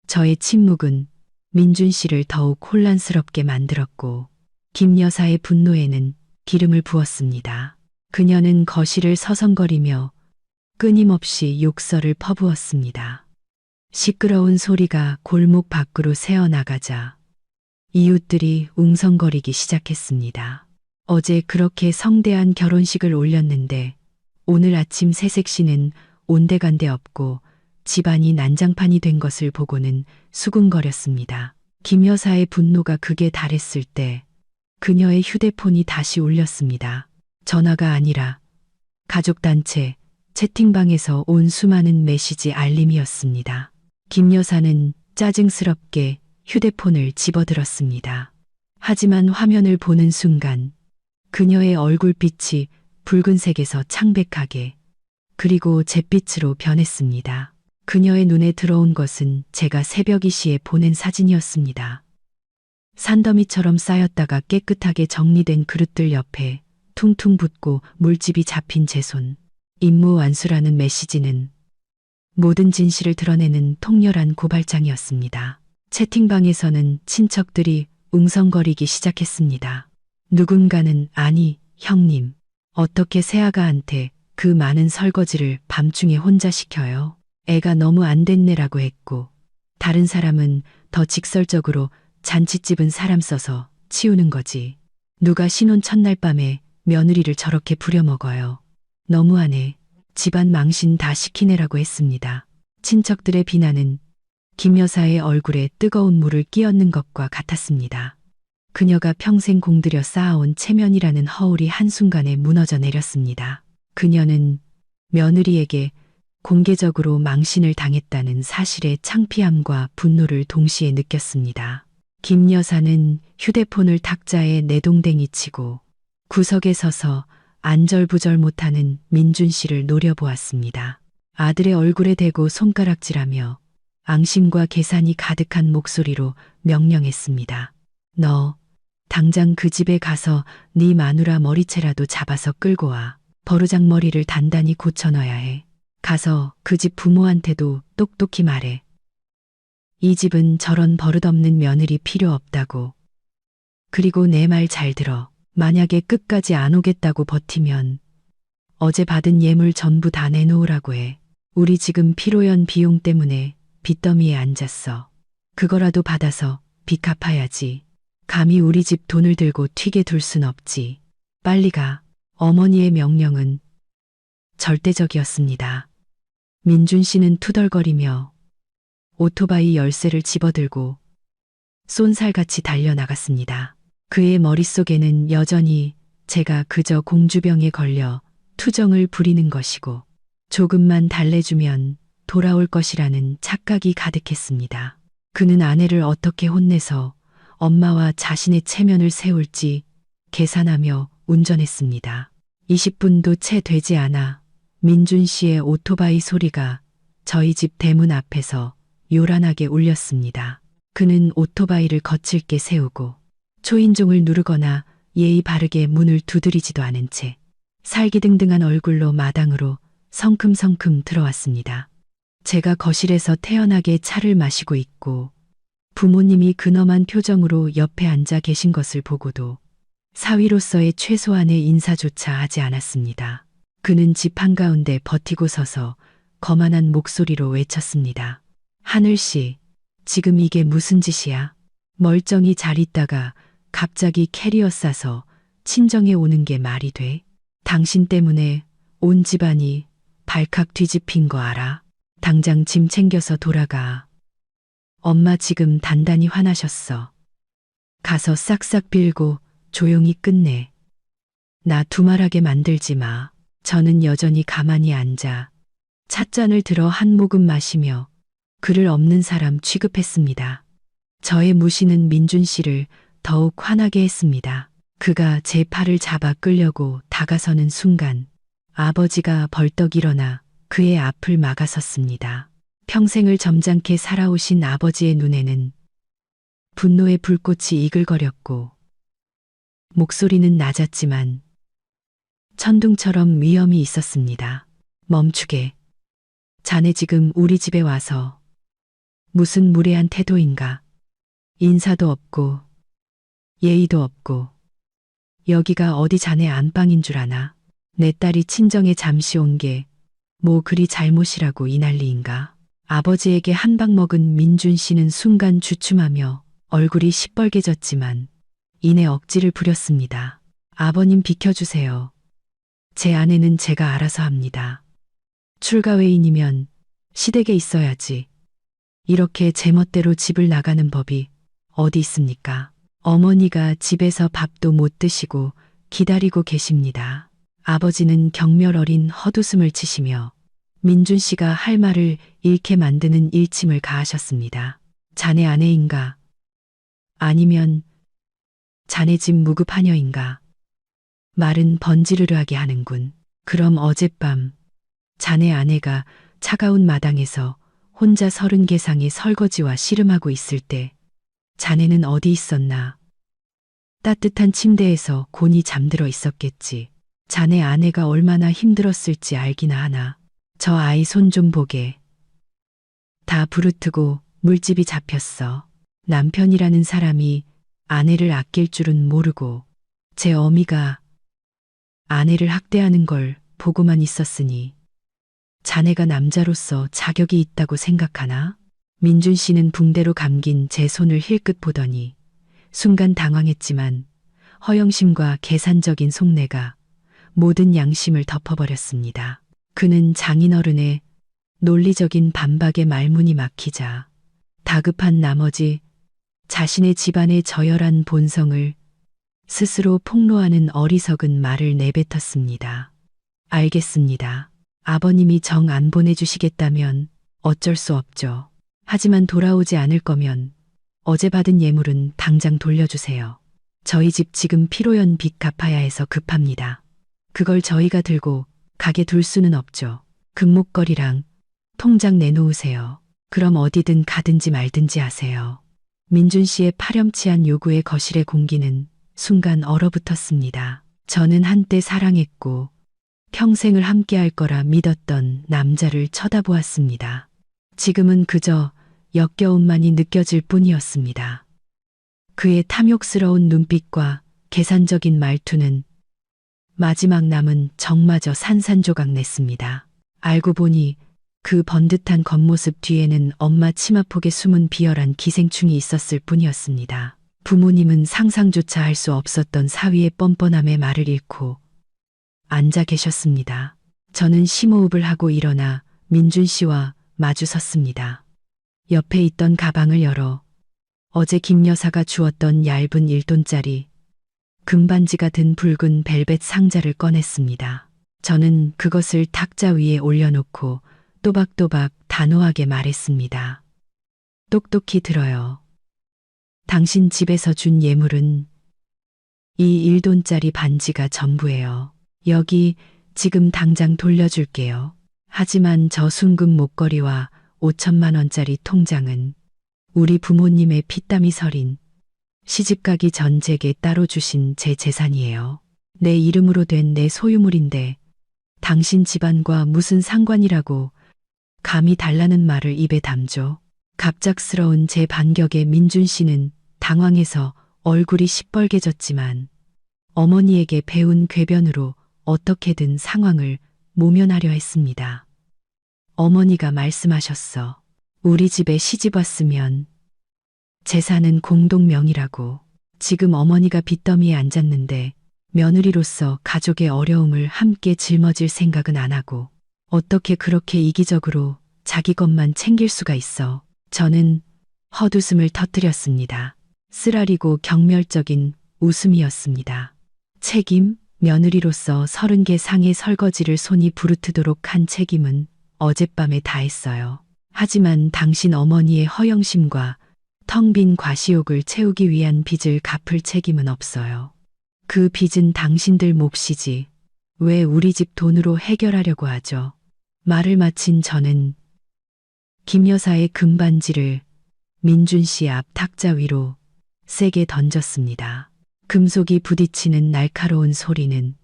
저의 침묵은 민준 씨를 더욱 혼란스럽게 만들었고 김 여사의 분노에는 기름을 부었습니다. 그녀는 거실을 서성거리며 끊임없이 욕설을 퍼부었습니다. 시끄러운 소리가 골목 밖으로 새어나가자 이웃들이 웅성거리기 시작했습니다. 어제 그렇게 성대한 결혼식을 올렸는데 오늘 아침 새색 씨는 온데간데 없고 집안이 난장판이 된 것을 보고는 수군거렸습니다. 김 여사의 분노가 극에 달했을 때 그녀의 휴대폰이 다시 울렸습니다. 전화가 아니라 가족단체 채팅방에서 온 수많은 메시지 알림이었습니다. 김 여사는 짜증스럽게 휴대폰을 집어들었습니다. 하지만 화면을 보는 순간 그녀의 얼굴빛이 붉은색에서 창백하게 그리고 잿빛으로 변했습니다. 그녀의 눈에 들어온 것은 제가 새벽 이시에 보낸 사진이었습니다. 산더미처럼 쌓였다가 깨끗하게 정리된 그릇들 옆에 퉁퉁 붓고 물집이 잡힌 제 손. 임무 완수라는 메시지는 모든 진실을 드러내는 통렬한 고발장이었습니다. 채팅방에서는 친척들이 웅성거리기 시작했습니다. 누군가는 아니, 형님, 어떻게 새아가한테 그 많은 설거지를 밤중에 혼자 시켜요? 애가 너무 안 됐네라고 했고, 다른 사람은 더 직설적으로 잔칫집은 사람 써서 치우는 거지. 누가 신혼 첫날 밤에 며느리를 저렇게 부려먹어요. 너무하네. 집안 망신 다 시키네라고 했습니다. 친척들의 비난은 김 여사의 얼굴에 뜨거운 물을 끼얹는 것과 같았습니다. 그녀가 평생 공들여 쌓아온 체면이라는 허울이 한순간에 무너져 내렸습니다. 그녀는 며느리에게 공개적으로 망신을 당했다는 사실의 창피함과 분노를 동시에 느꼈습니다. 김 여사는 휴대폰을 탁자에 내동댕이 치고 구석에 서서 안절부절 못하는 민준 씨를 노려보았습니다. 아들의 얼굴에 대고 손가락질하며 앙심과 계산이 가득한 목소리로 명령했습니다. 너 당장 그 집에 가서 네 마누라 머리채라도 잡아서 끌고 와. 버르장머리를 단단히 고쳐넣어야 해. 가서 그 집 부모한테도 똑똑히 말해. 이 집은 저런 버릇없는 며느리 필요 없다고. 그리고 내 말 잘 들어. 만약에 끝까지 안 오겠다고 버티면 어제 받은 예물 전부 다 내놓으라고 해. 우리 지금 피로연 비용 때문에 빚더미에 앉았어. 그거라도 받아서 빚 갚아야지. 감히 우리 집 돈을 들고 튀게 둘 순 없지. 빨리 가. 어머니의 명령은 절대적이었습니다. 민준 씨는 투덜거리며 오토바이 열쇠를 집어들고 쏜살같이 달려나갔습니다. 그의 머릿속에는 여전히 제가 그저 공주병에 걸려 투정을 부리는 것이고 조금만 달래주면 돌아올 것이라는 착각이 가득했습니다. 그는 아내를 어떻게 혼내서 엄마와 자신의 체면을 세울지 계산하며 운전했습니다. 20분도 채 되지 않아 민준 씨의 오토바이 소리가 저희 집 대문 앞에서 요란하게 울렸습니다. 그는 오토바이를 거칠게 세우고 초인종을 누르거나 예의 바르게 문을 두드리지도 않은 채 살기등등한 얼굴로 마당으로 성큼성큼 들어왔습니다. 제가 거실에서 태연하게 차를 마시고 있고 부모님이 근엄한 표정으로 옆에 앉아 계신 것을 보고도 사위로서의 최소한의 인사조차 하지 않았습니다. 그는 집 한가운데 버티고 서서 거만한 목소리로 외쳤습니다. 하늘씨, 지금 이게 무슨 짓이야? 멀쩡히 잘 있다가 갑자기 캐리어 싸서 친정에 오는 게 말이 돼? 당신 때문에 온 집안이 발칵 뒤집힌 거 알아? 당장 짐 챙겨서 돌아가. 엄마 지금 단단히 화나셨어. 가서 싹싹 빌고 조용히 끝내. 나 두말하게 만들지 마. 저는 여전히 가만히 앉아 찻잔을 들어 한 모금 마시며 그를 없는 사람 취급했습니다. 저의 무시는 민준 씨를 더욱 화나게 했습니다. 그가 제 팔을 잡아 끌려고 다가서는 순간 아버지가 벌떡 일어나 그의 앞을 막아섰습니다. 평생을 점잖게 살아오신 아버지의 눈에는 분노의 불꽃이 이글거렸고 목소리는 낮았지만 천둥처럼 위엄이 있었습니다. 멈추게. 자네 지금 우리 집에 와서 무슨 무례한 태도인가? 인사도 없고 예의도 없고 여기가 어디 자네 안방인 줄 아나? 내 딸이 친정에 잠시 온 게 뭐 그리 잘못이라고 이 난리인가? 아버지에게 한 방 먹은 민준 씨는 순간 주춤하며 얼굴이 시뻘개졌지만 이내 억지를 부렸습니다. 아버님 비켜주세요. 제 아내는 제가 알아서 합니다. 출가 외인이면 시댁에 있어야지. 이렇게 제멋대로 집을 나가는 법이 어디 있습니까? 어머니가 집에서 밥도 못 드시고 기다리고 계십니다. 아버지는 경멸 어린 헛웃음을 치시며 민준 씨가 할 말을 잃게 만드는 일침을 가하셨습니다. 자네 아내인가? 아니면 자네 집 무급하녀인가? 말은 번지르르하게 하는군. 그럼 어젯밤 자네 아내가 차가운 마당에서 혼자 30개상의 설거지와 씨름하고 있을 때 자네는 어디 있었나? 따뜻한 침대에서 곤히 잠들어 있었겠지. 자네 아내가 얼마나 힘들었을지 알기나 하나. 저 아이 손 좀 보게. 다 부르트고 물집이 잡혔어. 남편이라는 사람이 아내를 아낄 줄은 모르고 제 어미가 아내를 학대하는 걸 보고만 있었으니 자네가 남자로서 자격이 있다고 생각하나? 민준 씨는 붕대로 감긴 제 손을 힐끗 보더니 순간 당황했지만 허영심과 계산적인 속내가 모든 양심을 덮어버렸습니다. 그는 장인어른의 논리적인 반박에 말문이 막히자 다급한 나머지 자신의 집안의 저열한 본성을 스스로 폭로하는 어리석은 말을 내뱉었습니다. 알겠습니다. 아버님이 정 안 보내주시겠다면 어쩔 수 없죠. 하지만 돌아오지 않을 거면 어제 받은 예물은 당장 돌려주세요. 저희 집 지금 피로연 빚 갚아야 해서 급합니다. 그걸 저희가 들고 가게 둘 수는 없죠. 금목걸이랑 통장 내놓으세요. 그럼 어디든 가든지 말든지 하세요. 민준 씨의 파렴치한 요구에 거실의 공기는 순간 얼어붙었습니다. 저는 한때 사랑했고 평생을 함께할 거라 믿었던 남자를 쳐다보았습니다. 지금은 그저 역겨움만이 느껴질 뿐이었습니다. 그의 탐욕스러운 눈빛과 계산적인 말투는 마지막 남은 정마저 산산조각 냈습니다. 알고 보니 그 번듯한 겉모습 뒤에는 엄마 치마폭에 숨은 비열한 기생충이 있었을 뿐이었습니다. 부모님은 상상조차 할 수 없었던 사위의 뻔뻔함에 말을 잃고 앉아 계셨습니다. 저는 심호흡을 하고 일어나 민준 씨와 마주 섰습니다. 옆에 있던 가방을 열어 어제 김 여사가 주었던 얇은 1돈짜리 금반지가 든 붉은 벨벳 상자를 꺼냈습니다. 저는 그것을 탁자 위에 올려놓고 또박또박 단호하게 말했습니다. 똑똑히 들어요. 당신 집에서 준 예물은 이 1돈짜리 반지가 전부예요. 여기 지금 당장 돌려줄게요. 하지만 저 순금 목걸이와 5천만 원짜리 통장은 우리 부모님의 피땀이 서린 시집가기 전 제게 따로 주신 제 재산이에요. 내 이름으로 된 내 소유물인데 당신 집안과 무슨 상관이라고 감히 달라는 말을 입에 담죠. 갑작스러운 제 반격에 민준 씨는 당황해서 얼굴이 시뻘개졌지만 어머니에게 배운 궤변으로 어떻게든 상황을 모면하려 했습니다. 어머니가 말씀하셨어. 우리 집에 시집 왔으면 재산은 공동명의라고. 지금 어머니가 빚더미에 앉았는데 며느리로서 가족의 어려움을 함께 짊어질 생각은 안 하고 어떻게 그렇게 이기적으로 자기 것만 챙길 수가 있어. 저는 헛웃음을 터뜨렸습니다. 쓰라리고 경멸적인 웃음이었습니다. 책임? 며느리로서 30개 상의 설거지를 손이 부르트도록 한 책임은 어젯밤에 다했어요. 하지만 당신 어머니의 허영심과 텅 빈 과시욕을 채우기 위한 빚을 갚을 책임은 없어요. 그 빚은 당신들 몫이지 왜 우리 집 돈으로 해결하려고 하죠. 말을 마친 저는 김 여사의 금반지를 민준 씨 앞 탁자 위로 세게 던졌습니다. 금속이 부딪히는 날카로운 소리는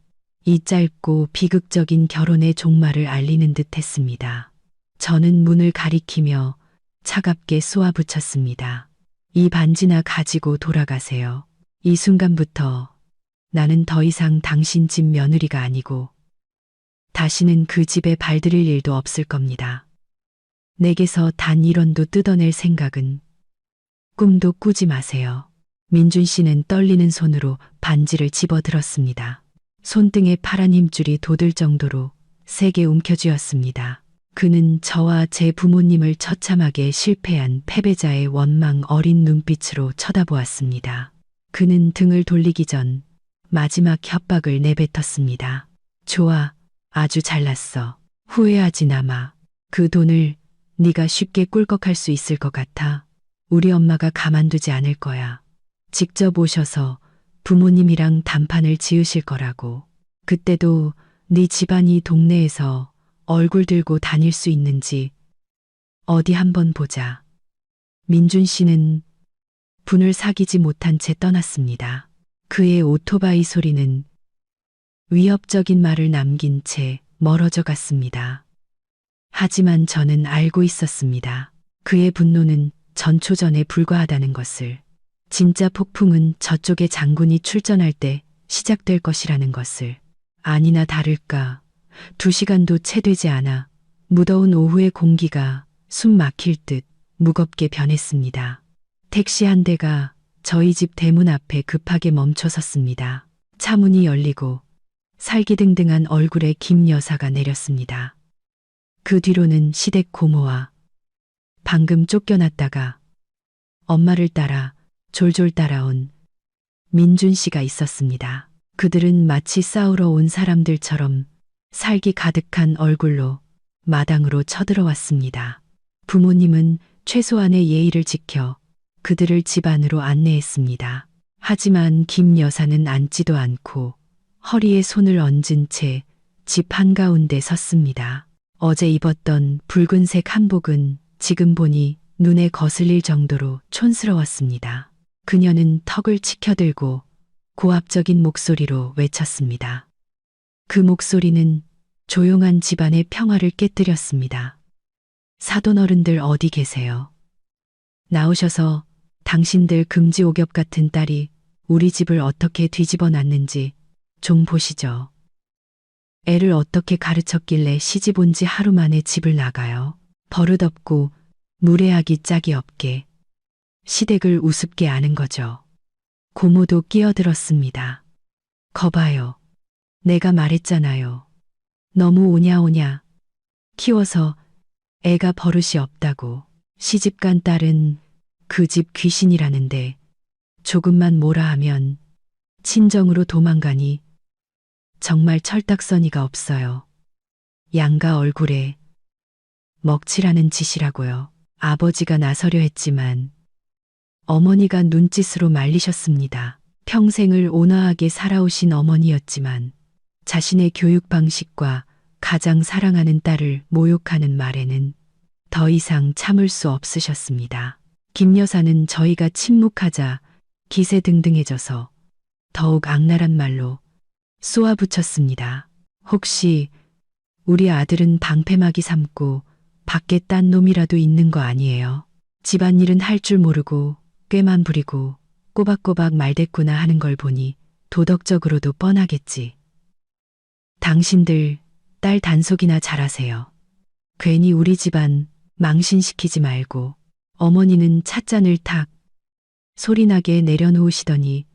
이 짧고 비극적인 결혼의 종말을 알리는 듯 했습니다. 저는 문을 가리키며 차갑게 쏘아붙였습니다. 이 반지나 가지고 돌아가세요. 이 순간부터 나는 더 이상 당신 집 며느리가 아니고 다시는 그 집에 발들일 일도 없을 겁니다. 내게서 단 1원도 뜯어낼 생각은 꿈도 꾸지 마세요. 민준 씨는 떨리는 손으로 반지를 집어들었습니다. 손등에 파란 힘줄이 돋을 정도로 세게 움켜쥐었습니다. 그는 저와 제 부모님을 처참하게 실패한 패배자의 원망 어린 눈빛으로 쳐다보았습니다. 그는 등을 돌리기 전 마지막 협박을 내뱉었습니다. 좋아, 아주 잘났어. 후회하지나 마. 그 돈을 네가 쉽게 꿀꺽할 수 있을 것 같아. 우리 엄마가 가만두지 않을 거야. 직접 오셔서 부모님이랑 단판을 지으실 거라고. 그때도 네 집안이 동네에서 얼굴 들고 다닐 수 있는지 어디 한번 보자. 민준 씨는 분을 사귀지 못한 채 떠났습니다. 그의 오토바이 소리는 위협적인 말을 남긴 채 멀어져 갔습니다. 하지만 저는 알고 있었습니다. 그의 분노는 전초전에 불과하다는 것을. 진짜 폭풍은 저쪽의 장군이 출전할 때 시작될 것이라는 것을. 아니나 다를까 2시간도 채 되지 않아 무더운 오후의 공기가 숨 막힐 듯 무겁게 변했습니다. 택시 한 대가 저희 집 대문 앞에 급하게 멈춰 섰습니다. 차 문이 열리고 살기등등한 얼굴의 김 여사가 내렸습니다. 그 뒤로는 시댁 고모와 방금 쫓겨났다가 엄마를 따라 졸졸 따라온 민준 씨가 있었습니다. 그들은 마치 싸우러 온 사람들처럼 살기 가득한 얼굴로 마당으로 쳐들어왔습니다. 부모님은 최소한의 예의를 지켜 그들을 집 안으로 안내했습니다. 하지만 김 여사는 앉지도 않고 허리에 손을 얹은 채 집 한가운데 섰습니다. 어제 입었던 붉은색 한복은 지금 보니 눈에 거슬릴 정도로 촌스러웠습니다. 그녀는 턱을 치켜들고 고압적인 목소리로 외쳤습니다. 그 목소리는 조용한 집안의 평화를 깨뜨렸습니다. 사돈어른들 어디 계세요? 나오셔서 당신들 금지옥엽 같은 딸이 우리 집을 어떻게 뒤집어 놨는지 좀 보시죠. 애를 어떻게 가르쳤길래 시집 온 지 하루 만에 집을 나가요. 버릇없고 무례하기 짝이 없게 시댁을 우습게 아는 거죠. 고모도 끼어들었습니다. 거봐요. 내가 말했잖아요. 너무 오냐오냐. 키워서 애가 버릇이 없다고. 시집간 딸은 그 집 귀신이라는데 조금만 뭐라 하면 친정으로 도망가니 정말 철딱서니가 없어요. 양가 얼굴에 먹칠하는 짓이라고요. 아버지가 나서려 했지만 어머니가 눈짓으로 말리셨습니다. 평생을 온화하게 살아오신 어머니였지만 자신의 교육 방식과 가장 사랑하는 딸을 모욕하는 말에는 더 이상 참을 수 없으셨습니다. 김 여사는 저희가 침묵하자 기세등등해져서 더욱 악랄한 말로 쏘아붙였습니다. 혹시 우리 아들은 방패막이 삼고 밖에 딴 놈이라도 있는 거 아니에요? 집안일은 할 줄 모르고 꾀만 부리고 꼬박꼬박 말대꾸나 하는 걸 보니 도덕적으로도 뻔하겠지. 당신들 딸 단속이나 잘하세요. 괜히 우리 집안 망신시키지 말고. 어머니는 찻잔을 탁 소리나게 내려놓으시더니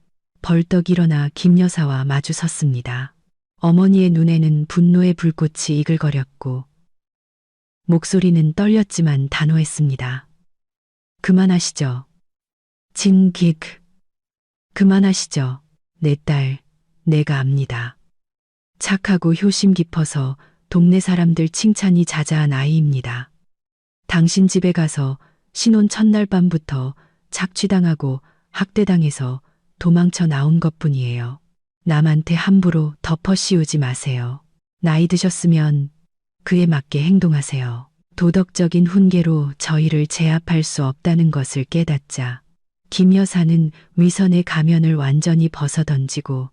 벌떡 일어나 김 여사와 마주 섰습니다. 어머니의 눈에는 분노의 불꽃이 이글거렸고 목소리는 떨렸지만 단호했습니다. 그만하시죠. 진깃. 그만하시죠. 내 딸, 내가 압니다. 착하고 효심 깊어서 동네 사람들 칭찬이 자자한 아이입니다. 당신 집에 가서 신혼 첫날 밤부터 착취당하고 학대당해서 도망쳐 나온 것뿐이에요. 남한테 함부로 덮어 씌우지 마세요. 나이 드셨으면 그에 맞게 행동하세요. 도덕적인 훈계로 저희를 제압할 수 없다는 것을 깨닫자 김 여사는 위선의 가면을 완전히 벗어던지고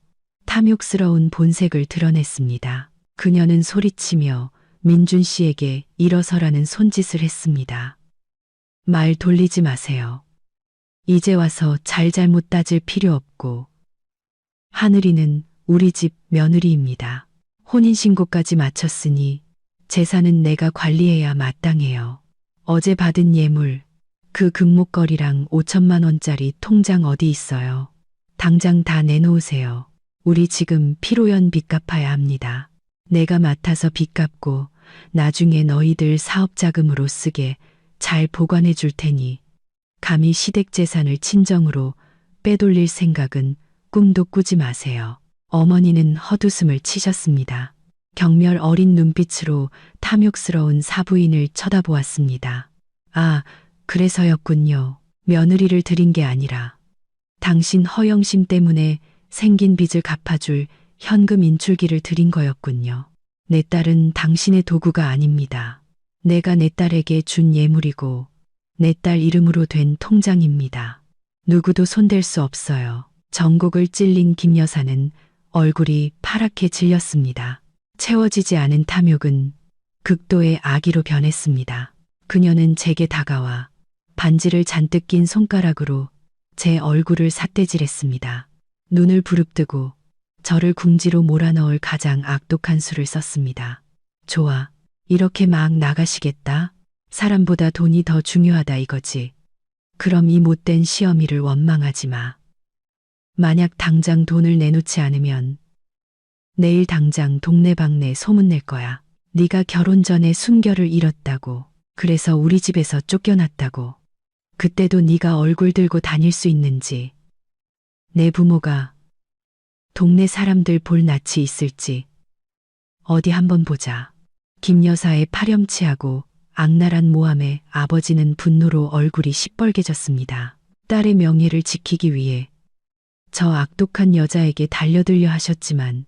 탐욕스러운 본색을 드러냈습니다. 그녀는 소리치며 민준 씨에게 일어서라는 손짓을 했습니다. 말 돌리지 마세요. 이제 와서 잘잘못 따질 필요 없고 하늘이는 우리 집 며느리입니다. 혼인신고까지 마쳤으니 재산은 내가 관리해야 마땅해요. 어제 받은 예물, 그 금목걸이랑 5천만 원짜리 통장 어디 있어요? 당장 다 내놓으세요. 우리 지금 피로연 빚 갚아야 합니다. 내가 맡아서 빚 갚고 나중에 너희들 사업 자금으로 쓰게 잘 보관해 줄 테니 감히 시댁 재산을 친정으로 빼돌릴 생각은 꿈도 꾸지 마세요. 어머니는 헛웃음을 치셨습니다. 경멸 어린 눈빛으로 탐욕스러운 사부인을 쳐다보았습니다. 아, 그래서였군요. 며느리를 드린 게 아니라 당신 허영심 때문에 생긴 빚을 갚아줄 현금 인출기를 드린 거였군요. 내 딸은 당신의 도구가 아닙니다. 내가 내 딸에게 준 예물이고 내 딸 이름으로 된 통장입니다. 누구도 손댈 수 없어요. 전곡을 찔린 김 여사는 얼굴이 파랗게 질렸습니다. 채워지지 않은 탐욕은 극도의 악의로 변했습니다. 그녀는 제게 다가와 반지를 잔뜩 낀 손가락으로 제 얼굴을 삿대질했습니다. 눈을 부릅뜨고 저를 궁지로 몰아넣을 가장 악독한 수를 썼습니다. 좋아. 이렇게 막 나가시겠다? 사람보다 돈이 더 중요하다 이거지. 그럼 이 못된 시어미를 원망하지 마. 만약 당장 돈을 내놓지 않으면 내일 당장 동네방네 소문낼 거야. 네가 결혼 전에 순결을 잃었다고. 그래서 우리 집에서 쫓겨났다고. 그때도 네가 얼굴 들고 다닐 수 있는지. 내 부모가 동네 사람들 볼 낯이 있을지. 어디 한번 보자. 김 여사의 파렴치하고 악랄한 모함에 아버지는 분노로 얼굴이 시뻘개졌습니다. 딸의 명예를 지키기 위해 저 악독한 여자에게 달려들려 하셨지만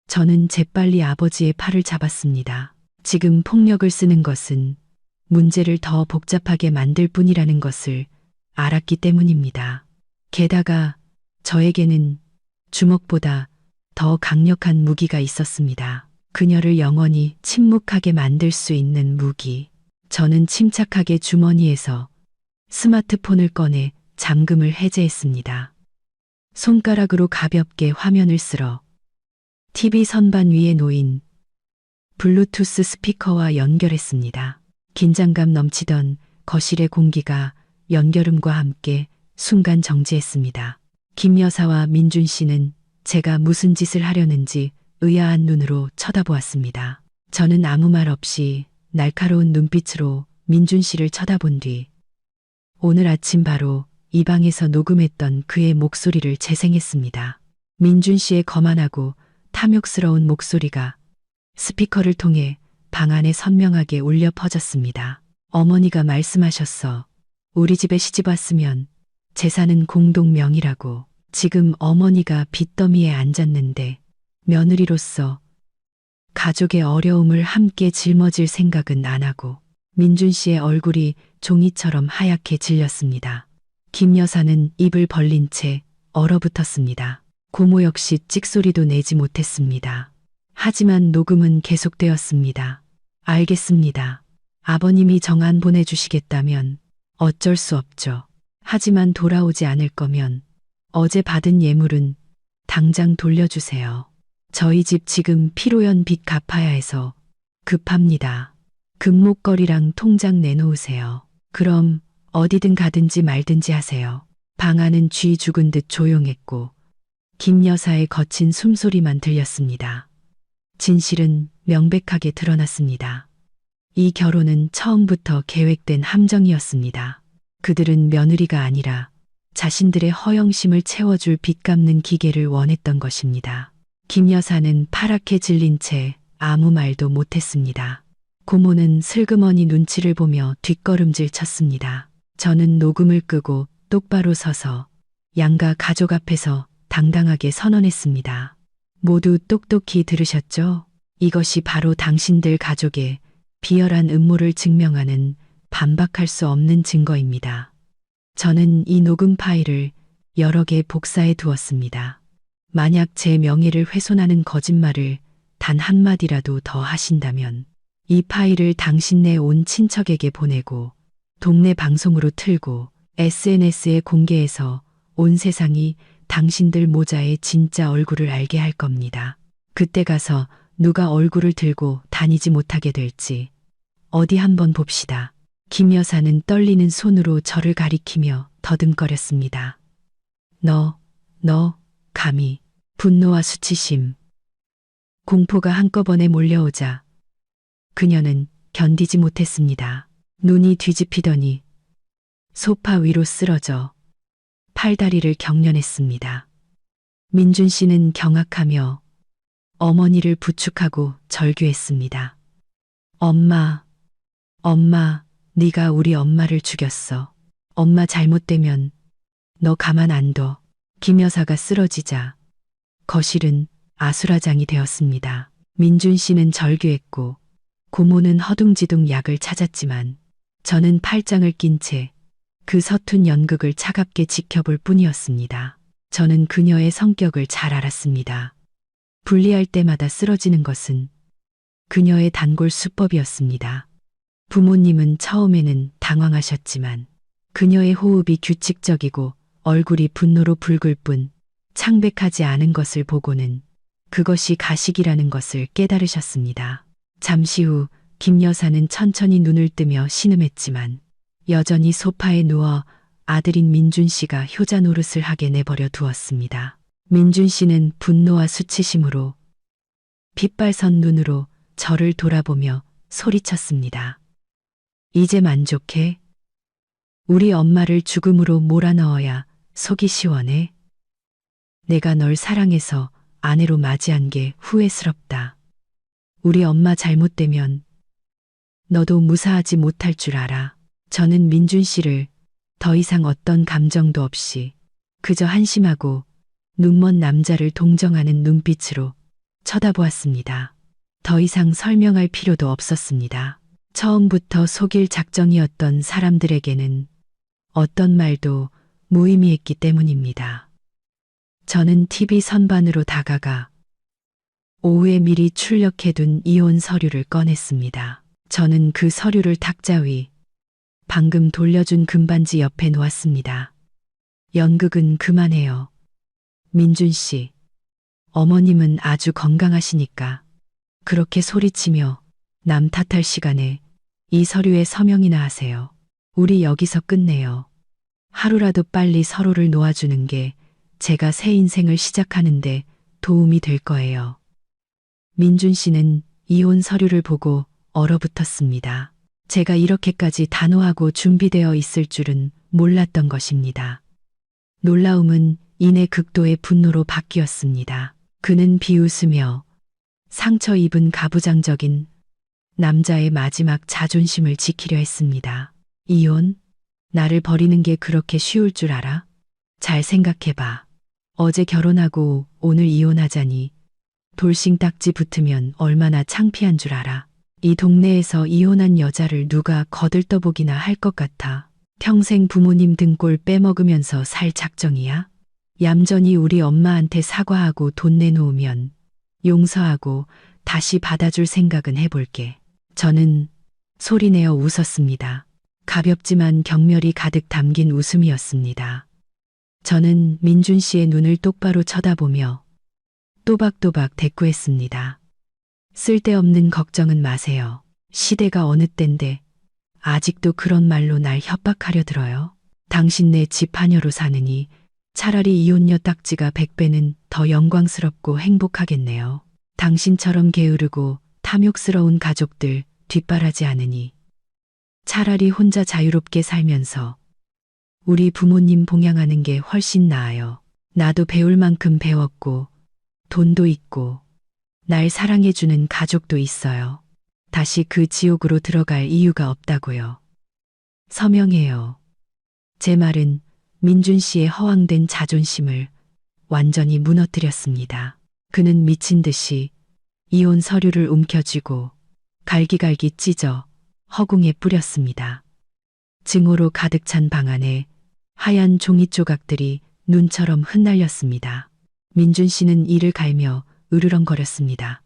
저는 재빨리 아버지의 팔을 잡았습니다. 지금 폭력을 쓰는 것은 문제를 더 복잡하게 만들 뿐이라는 것을 알았기 때문입니다. 게다가 저에게는 주먹보다 더 강력한 무기가 있었습니다. 그녀를 영원히 침묵하게 만들 수 있는 무기. 저는 침착하게 주머니에서 스마트폰을 꺼내 잠금을 해제했습니다. 손가락으로 가볍게 화면을 쓸어 TV 선반 위에 놓인 블루투스 스피커와 연결했습니다. 긴장감 넘치던 거실의 공기가 연결음과 함께 순간 정지했습니다. 김 여사와 민준 씨는 제가 무슨 짓을 하려는지 의아한 눈으로 쳐다보았습니다. 저는 아무 말 없이 날카로운 눈빛으로 민준 씨를 쳐다본 뒤 오늘 아침 바로 이 방에서 녹음했던 그의 목소리를 재생했습니다. 민준 씨의 거만하고 탐욕스러운 목소리가 스피커를 통해 방 안에 선명하게 울려 퍼졌습니다. 어머니가 말씀하셨어. 우리 집에 시집 왔으면 재산은 공동 명의라고. 지금 어머니가 빚더미에 앉았는데 며느리로서 가족의 어려움을 함께 짊어질 생각은 안 하고. 민준 씨의 얼굴이 종이처럼 하얗게 질렸습니다. 김 여사는 입을 벌린 채 얼어붙었습니다. 고모 역시 찍소리도 내지 못했습니다. 하지만 녹음은 계속되었습니다. 알겠습니다. 아버님이 정안 보내주시겠다면 어쩔 수 없죠. 하지만 돌아오지 않을 거면 어제 받은 예물은 당장 돌려주세요. 저희 집 지금 피로연 빚 갚아야 해서 급합니다. 금목걸이랑 통장 내놓으세요. 그럼 어디든 가든지 말든지 하세요. 방 안은 쥐 죽은 듯 조용했고 김 여사의 거친 숨소리만 들렸습니다. 진실은 명백하게 드러났습니다. 이 결혼은 처음부터 계획된 함정이었습니다. 그들은 며느리가 아니라 자신들의 허영심을 채워줄 빚 갚는 기계를 원했던 것입니다. 김 여사는 파랗게 질린 채 아무 말도 못했습니다. 고모는 슬그머니 눈치를 보며 뒷걸음질 쳤습니다. 저는 녹음을 끄고 똑바로 서서 양가 가족 앞에서 당당하게 선언했습니다. 모두 똑똑히 들으셨죠? 이것이 바로 당신들 가족의 비열한 음모를 증명하는 반박할 수 없는 증거입니다. 저는 이 녹음 파일을 여러 개 복사해 두었습니다. 만약 제 명예를 훼손하는 거짓말을 단 한마디라도 더 하신다면 이 파일을 당신네 온 친척에게 보내고 동네 방송으로 틀고 SNS에 공개해서 온 세상이 당신들 모자의 진짜 얼굴을 알게 할 겁니다. 그때 가서 누가 얼굴을 들고 다니지 못하게 될지 어디 한번 봅시다. 김 여사는 떨리는 손으로 저를 가리키며 더듬거렸습니다. 너, 감히. 분노와 수치심, 공포가 한꺼번에 몰려오자 그녀는 견디지 못했습니다. 눈이 뒤집히더니 소파 위로 쓰러져 팔다리를 경련했습니다. 민준 씨는 경악하며 어머니를 부축하고 절규했습니다. 엄마, 네가 우리 엄마를 죽였어. 엄마 잘못되면 너 가만 안 둬. 김 여사가 쓰러지자 거실은 아수라장이 되었습니다. 민준 씨는 절규했고 고모는 허둥지둥 약을 찾았지만 저는 팔짱을 낀 채 그 서툰 연극을 차갑게 지켜볼 뿐이었습니다. 저는 그녀의 성격을 잘 알았습니다. 분리할 때마다 쓰러지는 것은 그녀의 단골 수법이었습니다. 부모님은 처음에는 당황하셨지만 그녀의 호흡이 규칙적이고 얼굴이 분노로 붉을 뿐 창백하지 않은 것을 보고는 그것이 가식이라는 것을 깨달으셨습니다. 잠시 후 김 여사는 천천히 눈을 뜨며 신음했지만 여전히 소파에 누워 아들인 민준 씨가 효자 노릇을 하게 내버려 두었습니다. 민준 씨는 분노와 수치심으로 빗발선 눈으로 저를 돌아보며 소리쳤습니다. 이제 만족해? 우리 엄마를 죽음으로 몰아넣어야 속이 시원해? 내가 널 사랑해서 아내로 맞이한 게 후회스럽다. 우리 엄마 잘못되면 너도 무사하지 못할 줄 알아. 저는 민준 씨를 더 이상 어떤 감정도 없이 그저 한심하고 눈먼 남자를 동정하는 눈빛으로 쳐다보았습니다. 더 이상 설명할 필요도 없었습니다. 처음부터 속일 작정이었던 사람들에게는 어떤 말도 무의미했기 때문입니다. 저는 TV 선반으로 다가가 오후에 미리 출력해둔 이혼 서류를 꺼냈습니다. 저는 그 서류를 탁자 위 방금 돌려준 금반지 옆에 놓았습니다. 연극은 그만해요. 민준 씨, 어머님은 아주 건강하시니까 그렇게 소리치며 남 탓할 시간에 이 서류에 서명이나 하세요. 우리 여기서 끝내요. 하루라도 빨리 서로를 놓아주는 게 제가 새 인생을 시작하는데 도움이 될 거예요. 민준 씨는 이혼 서류를 보고 얼어붙었습니다. 제가 이렇게까지 단호하고 준비되어 있을 줄은 몰랐던 것입니다. 놀라움은 이내 극도의 분노로 바뀌었습니다. 그는 비웃으며 상처 입은 가부장적인 남자의 마지막 자존심을 지키려 했습니다. 이혼? 나를 버리는 게 그렇게 쉬울 줄 알아? 잘 생각해봐. 어제 결혼하고 오늘 이혼하자니 돌싱 딱지 붙으면 얼마나 창피한 줄 알아? 이 동네에서 이혼한 여자를 누가 거들떠보기나 할 것 같아. 평생 부모님 등골 빼먹으면서 살 작정이야? 얌전히 우리 엄마한테 사과하고 돈 내놓으면 용서하고 다시 받아줄 생각은 해볼게. 저는 소리내어 웃었습니다. 가볍지만 경멸이 가득 담긴 웃음이었습니다. 저는 민준 씨의 눈을 똑바로 쳐다보며 또박또박 대꾸했습니다. 쓸데없는 걱정은 마세요. 시대가 어느 땐데 아직도 그런 말로 날 협박하려 들어요. 당신네 집 하녀로 사느니 차라리 이혼녀 딱지가 100배는 더 영광스럽고 행복하겠네요. 당신처럼 게으르고 탐욕스러운 가족들 뒷바라지 않으니 차라리 혼자 자유롭게 살면서 우리 부모님 봉양하는 게 훨씬 나아요. 나도 배울 만큼 배웠고 돈도 있고 날 사랑해주는 가족도 있어요. 다시 그 지옥으로 들어갈 이유가 없다고요. 서명해요. 제 말은 민준 씨의 허황된 자존심을 완전히 무너뜨렸습니다. 그는 미친 듯이 이혼 서류를 움켜쥐고 갈기갈기 찢어 허공에 뿌렸습니다. 증오로 가득 찬 방 안에 하얀 종이 조각들이 눈처럼 흩날렸습니다. 민준 씨는 이를 갈며 으르렁거렸습니다.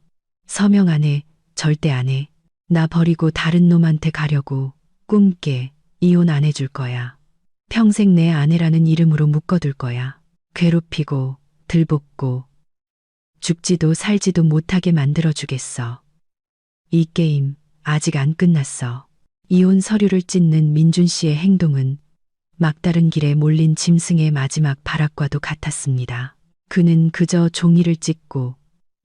서명 안 해, 절대 안 해. 나 버리고 다른 놈한테 가려고 꿈깨. 이혼 안 해줄 거야. 평생 내 아내라는 이름으로 묶어둘 거야. 괴롭히고 들볶고 죽지도 살지도 못하게 만들어주겠어. 이 게임 아직 안 끝났어. 이혼 서류를 찢는 민준 씨의 행동은 막다른 길에 몰린 짐승의 마지막 발악과도 같았습니다. 그는 그저 종이를 찢고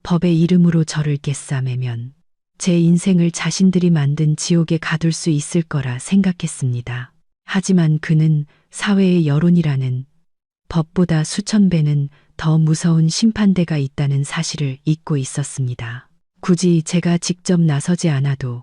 법의 이름으로 저를 꿰싸매면 제 인생을 자신들이 만든 지옥에 가둘 수 있을 거라 생각했습니다. 하지만 그는 사회의 여론이라는 법보다 수천 배는 더 무서운 심판대가 있다는 사실을 잊고 있었습니다. 굳이 제가 직접 나서지 않아도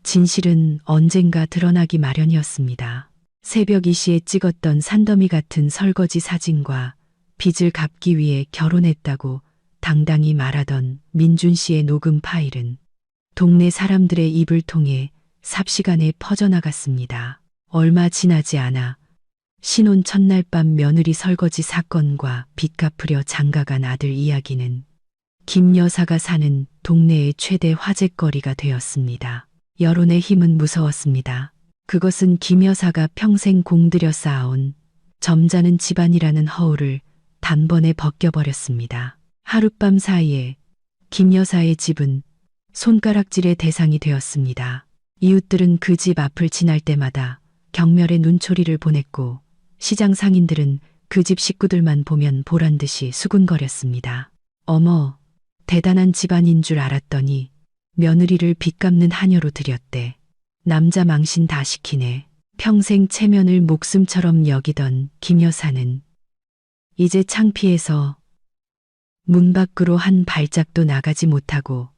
진실은 언젠가 드러나기 마련이었습니다. 새벽 2시에 찍었던 산더미 같은 설거지 사진과 빚을 갚기 위해 결혼했다고 당당히 말하던 민준 씨의 녹음 파일은 동네 사람들의 입을 통해 삽시간에 퍼져나갔습니다. 얼마 지나지 않아 신혼 첫날 밤 며느리 설거지 사건과 빚 갚으려 장가간 아들 이야기는 김 여사가 사는 동네의 최대 화제거리가 되었습니다. 여론의 힘은 무서웠습니다. 그것은 김 여사가 평생 공들여 쌓아온 점잖은 집안이라는 허울을 단번에 벗겨버렸습니다. 하룻밤 사이에 김 여사의 집은 손가락질의 대상이 되었습니다. 이웃들은 그 집 앞을 지날 때마다 경멸의 눈초리를 보냈고 시장 상인들은 그 집 식구들만 보면 보란듯이 수군거렸습니다. 어머, 대단한 집안인 줄 알았더니 며느리를 빚 갚는 하녀로 들였대. 남자 망신 다 시키네. 평생 체면을 목숨처럼 여기던 김 여사는 이제 창피해서 문 밖으로 한 발짝도 나가지 못하고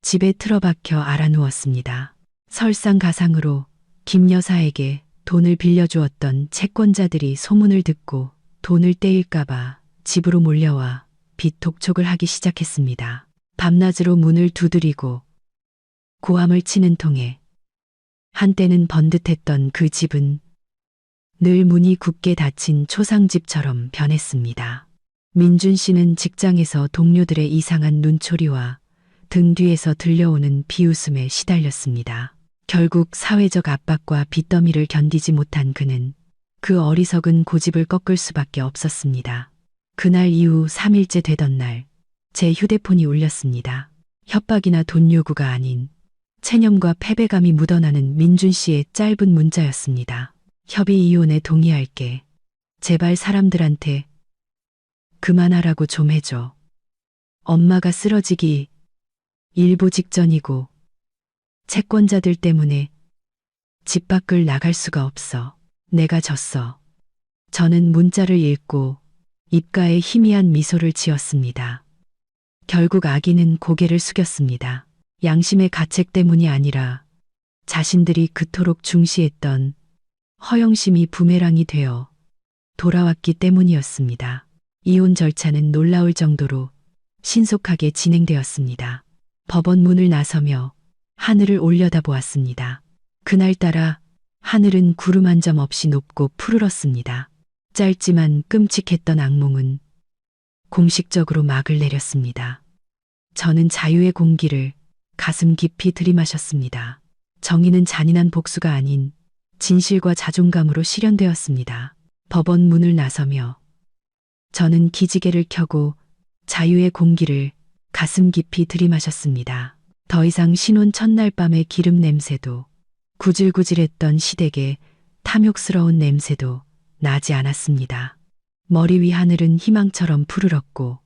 집에 틀어박혀 알아누웠습니다. 설상가상으로 김 여사에게 돈을 빌려주었던 채권자들이 소문을 듣고 돈을 떼일까봐 집으로 몰려와 빚 독촉을 하기 시작했습니다. 밤낮으로 문을 두드리고 고함을 치는 통에 한때는 번듯했던 그 집은 늘 문이 굳게 닫힌 초상집처럼 변했습니다. 민준 씨는 직장에서 동료들의 이상한 눈초리와 등 뒤에서 들려오는 비웃음에 시달렸습니다. 결국 사회적 압박과 빚더미를 견디지 못한 그는 그 어리석은 고집을 꺾을 수밖에 없었습니다. 그날 이후 3일째 되던 날 제 휴대폰이 울렸습니다. 협박이나 돈 요구가 아닌 체념과 패배감이 묻어나는 민준 씨의 짧은 문자였습니다. 협의 이혼에 동의할게. 제발 사람들한테 그만하라고 좀 해줘. 엄마가 쓰러지기 일보 직전이고 채권자들 때문에 집 밖을 나갈 수가 없어. 내가 졌어. 저는 문자를 읽고 입가에 희미한 미소를 지었습니다. 결국 아기는 고개를 숙였습니다. 양심의 가책 때문이 아니라 자신들이 그토록 중시했던 허영심이 부메랑이 되어 돌아왔기 때문이었습니다. 이혼 절차는 놀라울 정도로 신속하게 진행되었습니다. 법원 문을 나서며 하늘을 올려다보았습니다. 그날따라 하늘은 구름 한 점 없이 높고 푸르렀습니다. 짧지만 끔찍했던 악몽은 공식적으로 막을 내렸습니다. 저는 자유의 공기를 가슴 깊이 들이마셨습니다. 정의는 잔인한 복수가 아닌 진실과 자존감으로 실현되었습니다. 법원 문을 나서며 저는 기지개를 켜고 자유의 공기를 가슴 깊이 들이마셨습니다. 더 이상 신혼 첫날 밤의 기름 냄새도 구질구질했던 시댁의 탐욕스러운 냄새도 나지 않았습니다. 머리 위 하늘은 희망처럼 푸르렀고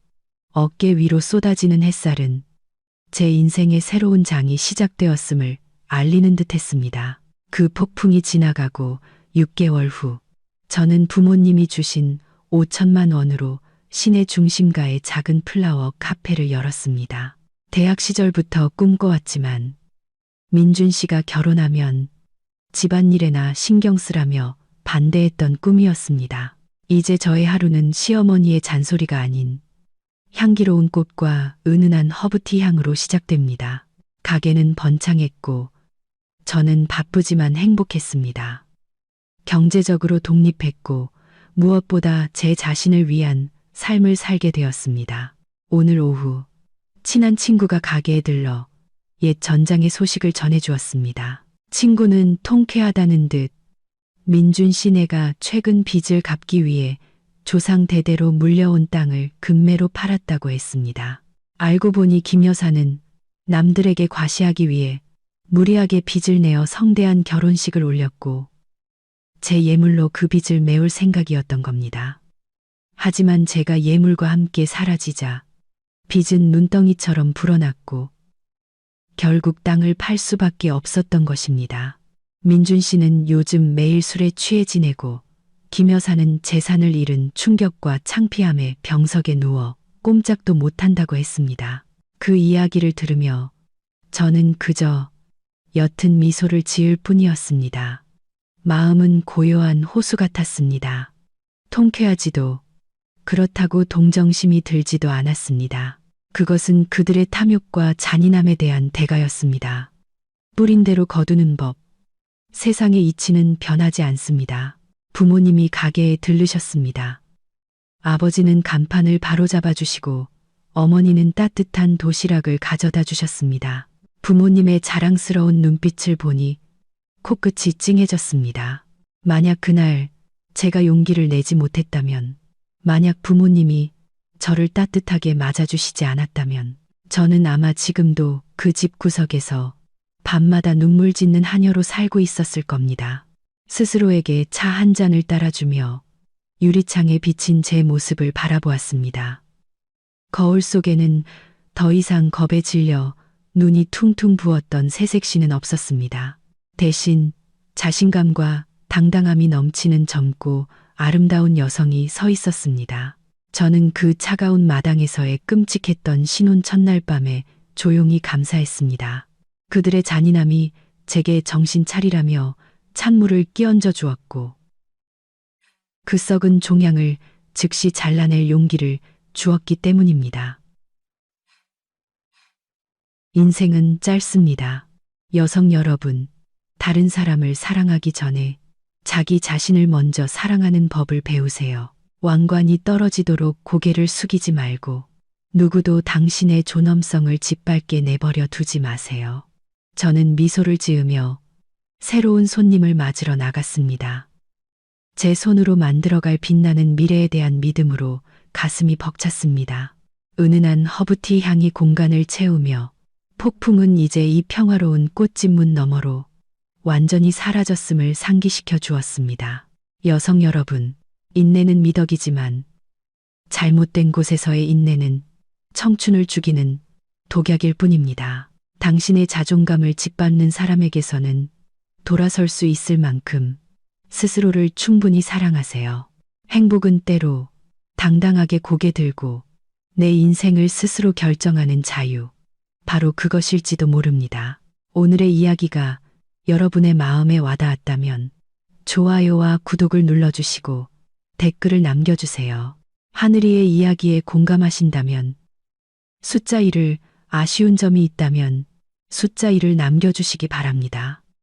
어깨 위로 쏟아지는 햇살은 제 인생의 새로운 장이 시작되었음을 알리는 듯했습니다. 그 폭풍이 지나가고 6개월 후 저는 부모님이 주신 5천만 원으로 시내 중심가의 작은 플라워 카페를 열었습니다. 대학 시절부터 꿈꿔왔지만 민준 씨가 결혼하면 집안일에나 신경 쓰라며 반대했던 꿈이었습니다. 이제 저의 하루는 시어머니의 잔소리가 아닌 향기로운 꽃과 은은한 허브티 향으로 시작됩니다. 가게는 번창했고 저는 바쁘지만 행복했습니다. 경제적으로 독립했고 무엇보다 제 자신을 위한 삶을 살게 되었습니다. 오늘 오후 친한 친구가 가게에 들러 옛 전장의 소식을 전해주었습니다. 친구는 통쾌하다는 듯 민준 씨네가 최근 빚을 갚기 위해 조상 대대로 물려온 땅을 금매로 팔았다고 했습니다. 알고 보니 김 여사는 남들에게 과시하기 위해 무리하게 빚을 내어 성대한 결혼식을 올렸고 제 예물로 그 빚을 메울 생각이었던 겁니다. 하지만 제가 예물과 함께 사라지자 빚은 눈덩이처럼 불어났고 결국 땅을 팔 수밖에 없었던 것입니다. 민준 씨는 요즘 매일 술에 취해 지내고 김 여사는 재산을 잃은 충격과 창피함에 병석에 누워 꼼짝도 못한다고 했습니다. 그 이야기를 들으며 저는 그저 옅은 미소를 지을 뿐이었습니다. 마음은 고요한 호수 같았습니다. 통쾌하지도 그렇다고 동정심이 들지도 않았습니다. 그것은 그들의 탐욕과 잔인함에 대한 대가였습니다. 뿌린 대로 거두는 법. 세상의 이치는 변하지 않습니다. 부모님이 가게에 들르셨습니다. 아버지는 간판을 바로잡아 주시고 어머니는 따뜻한 도시락을 가져다 주셨습니다. 부모님의 자랑스러운 눈빛을 보니 코끝이 찡해졌습니다. 만약 그날 제가 용기를 내지 못했다면, 만약 부모님이 저를 따뜻하게 맞아주시지 않았다면, 저는 아마 지금도 그 집 구석에서 밤마다 눈물 짓는 하녀로 살고 있었을 겁니다. 스스로에게 차 한 잔을 따라주며 유리창에 비친 제 모습을 바라보았습니다. 거울 속에는 더 이상 겁에 질려 눈이 퉁퉁 부었던 새색시는 없었습니다. 대신 자신감과 당당함이 넘치는 젊고 아름다운 여성이 서 있었습니다. 저는 그 차가운 마당에서의 끔찍했던 신혼 첫날 밤에 조용히 감사했습니다. 그들의 잔인함이 제게 정신 차리라며 찬물을 끼얹어 주었고, 그 썩은 종양을 즉시 잘라낼 용기를 주었기 때문입니다. 인생은 짧습니다. 여성 여러분, 다른 사람을 사랑하기 전에 자기 자신을 먼저 사랑하는 법을 배우세요. 왕관이 떨어지도록 고개를 숙이지 말고 누구도 당신의 존엄성을 짓밟게 내버려 두지 마세요. 저는 미소를 지으며 새로운 손님을 맞으러 나갔습니다. 제 손으로 만들어갈 빛나는 미래에 대한 믿음으로 가슴이 벅찼습니다. 은은한 허브티 향이 공간을 채우며 폭풍은 이제 이 평화로운 꽃집 문 너머로 완전히 사라졌음을 상기시켜 주었습니다. 여성 여러분, 인내는 미덕이지만 잘못된 곳에서의 인내는 청춘을 죽이는 독약일 뿐입니다. 당신의 자존감을 짓밟는 사람에게서는 돌아설 수 있을 만큼 스스로를 충분히 사랑하세요. 행복은 때로 당당하게 고개 들고 내 인생을 스스로 결정하는 자유, 바로 그것일지도 모릅니다. 오늘의 이야기가 여러분의 마음에 와닿았다면 좋아요와 구독을 눌러주시고 댓글을 남겨주세요. 하늘이의 이야기에 공감하신다면 숫자 1을, 아쉬운 점이 있다면 숫자 1을 남겨주시기 바랍니다.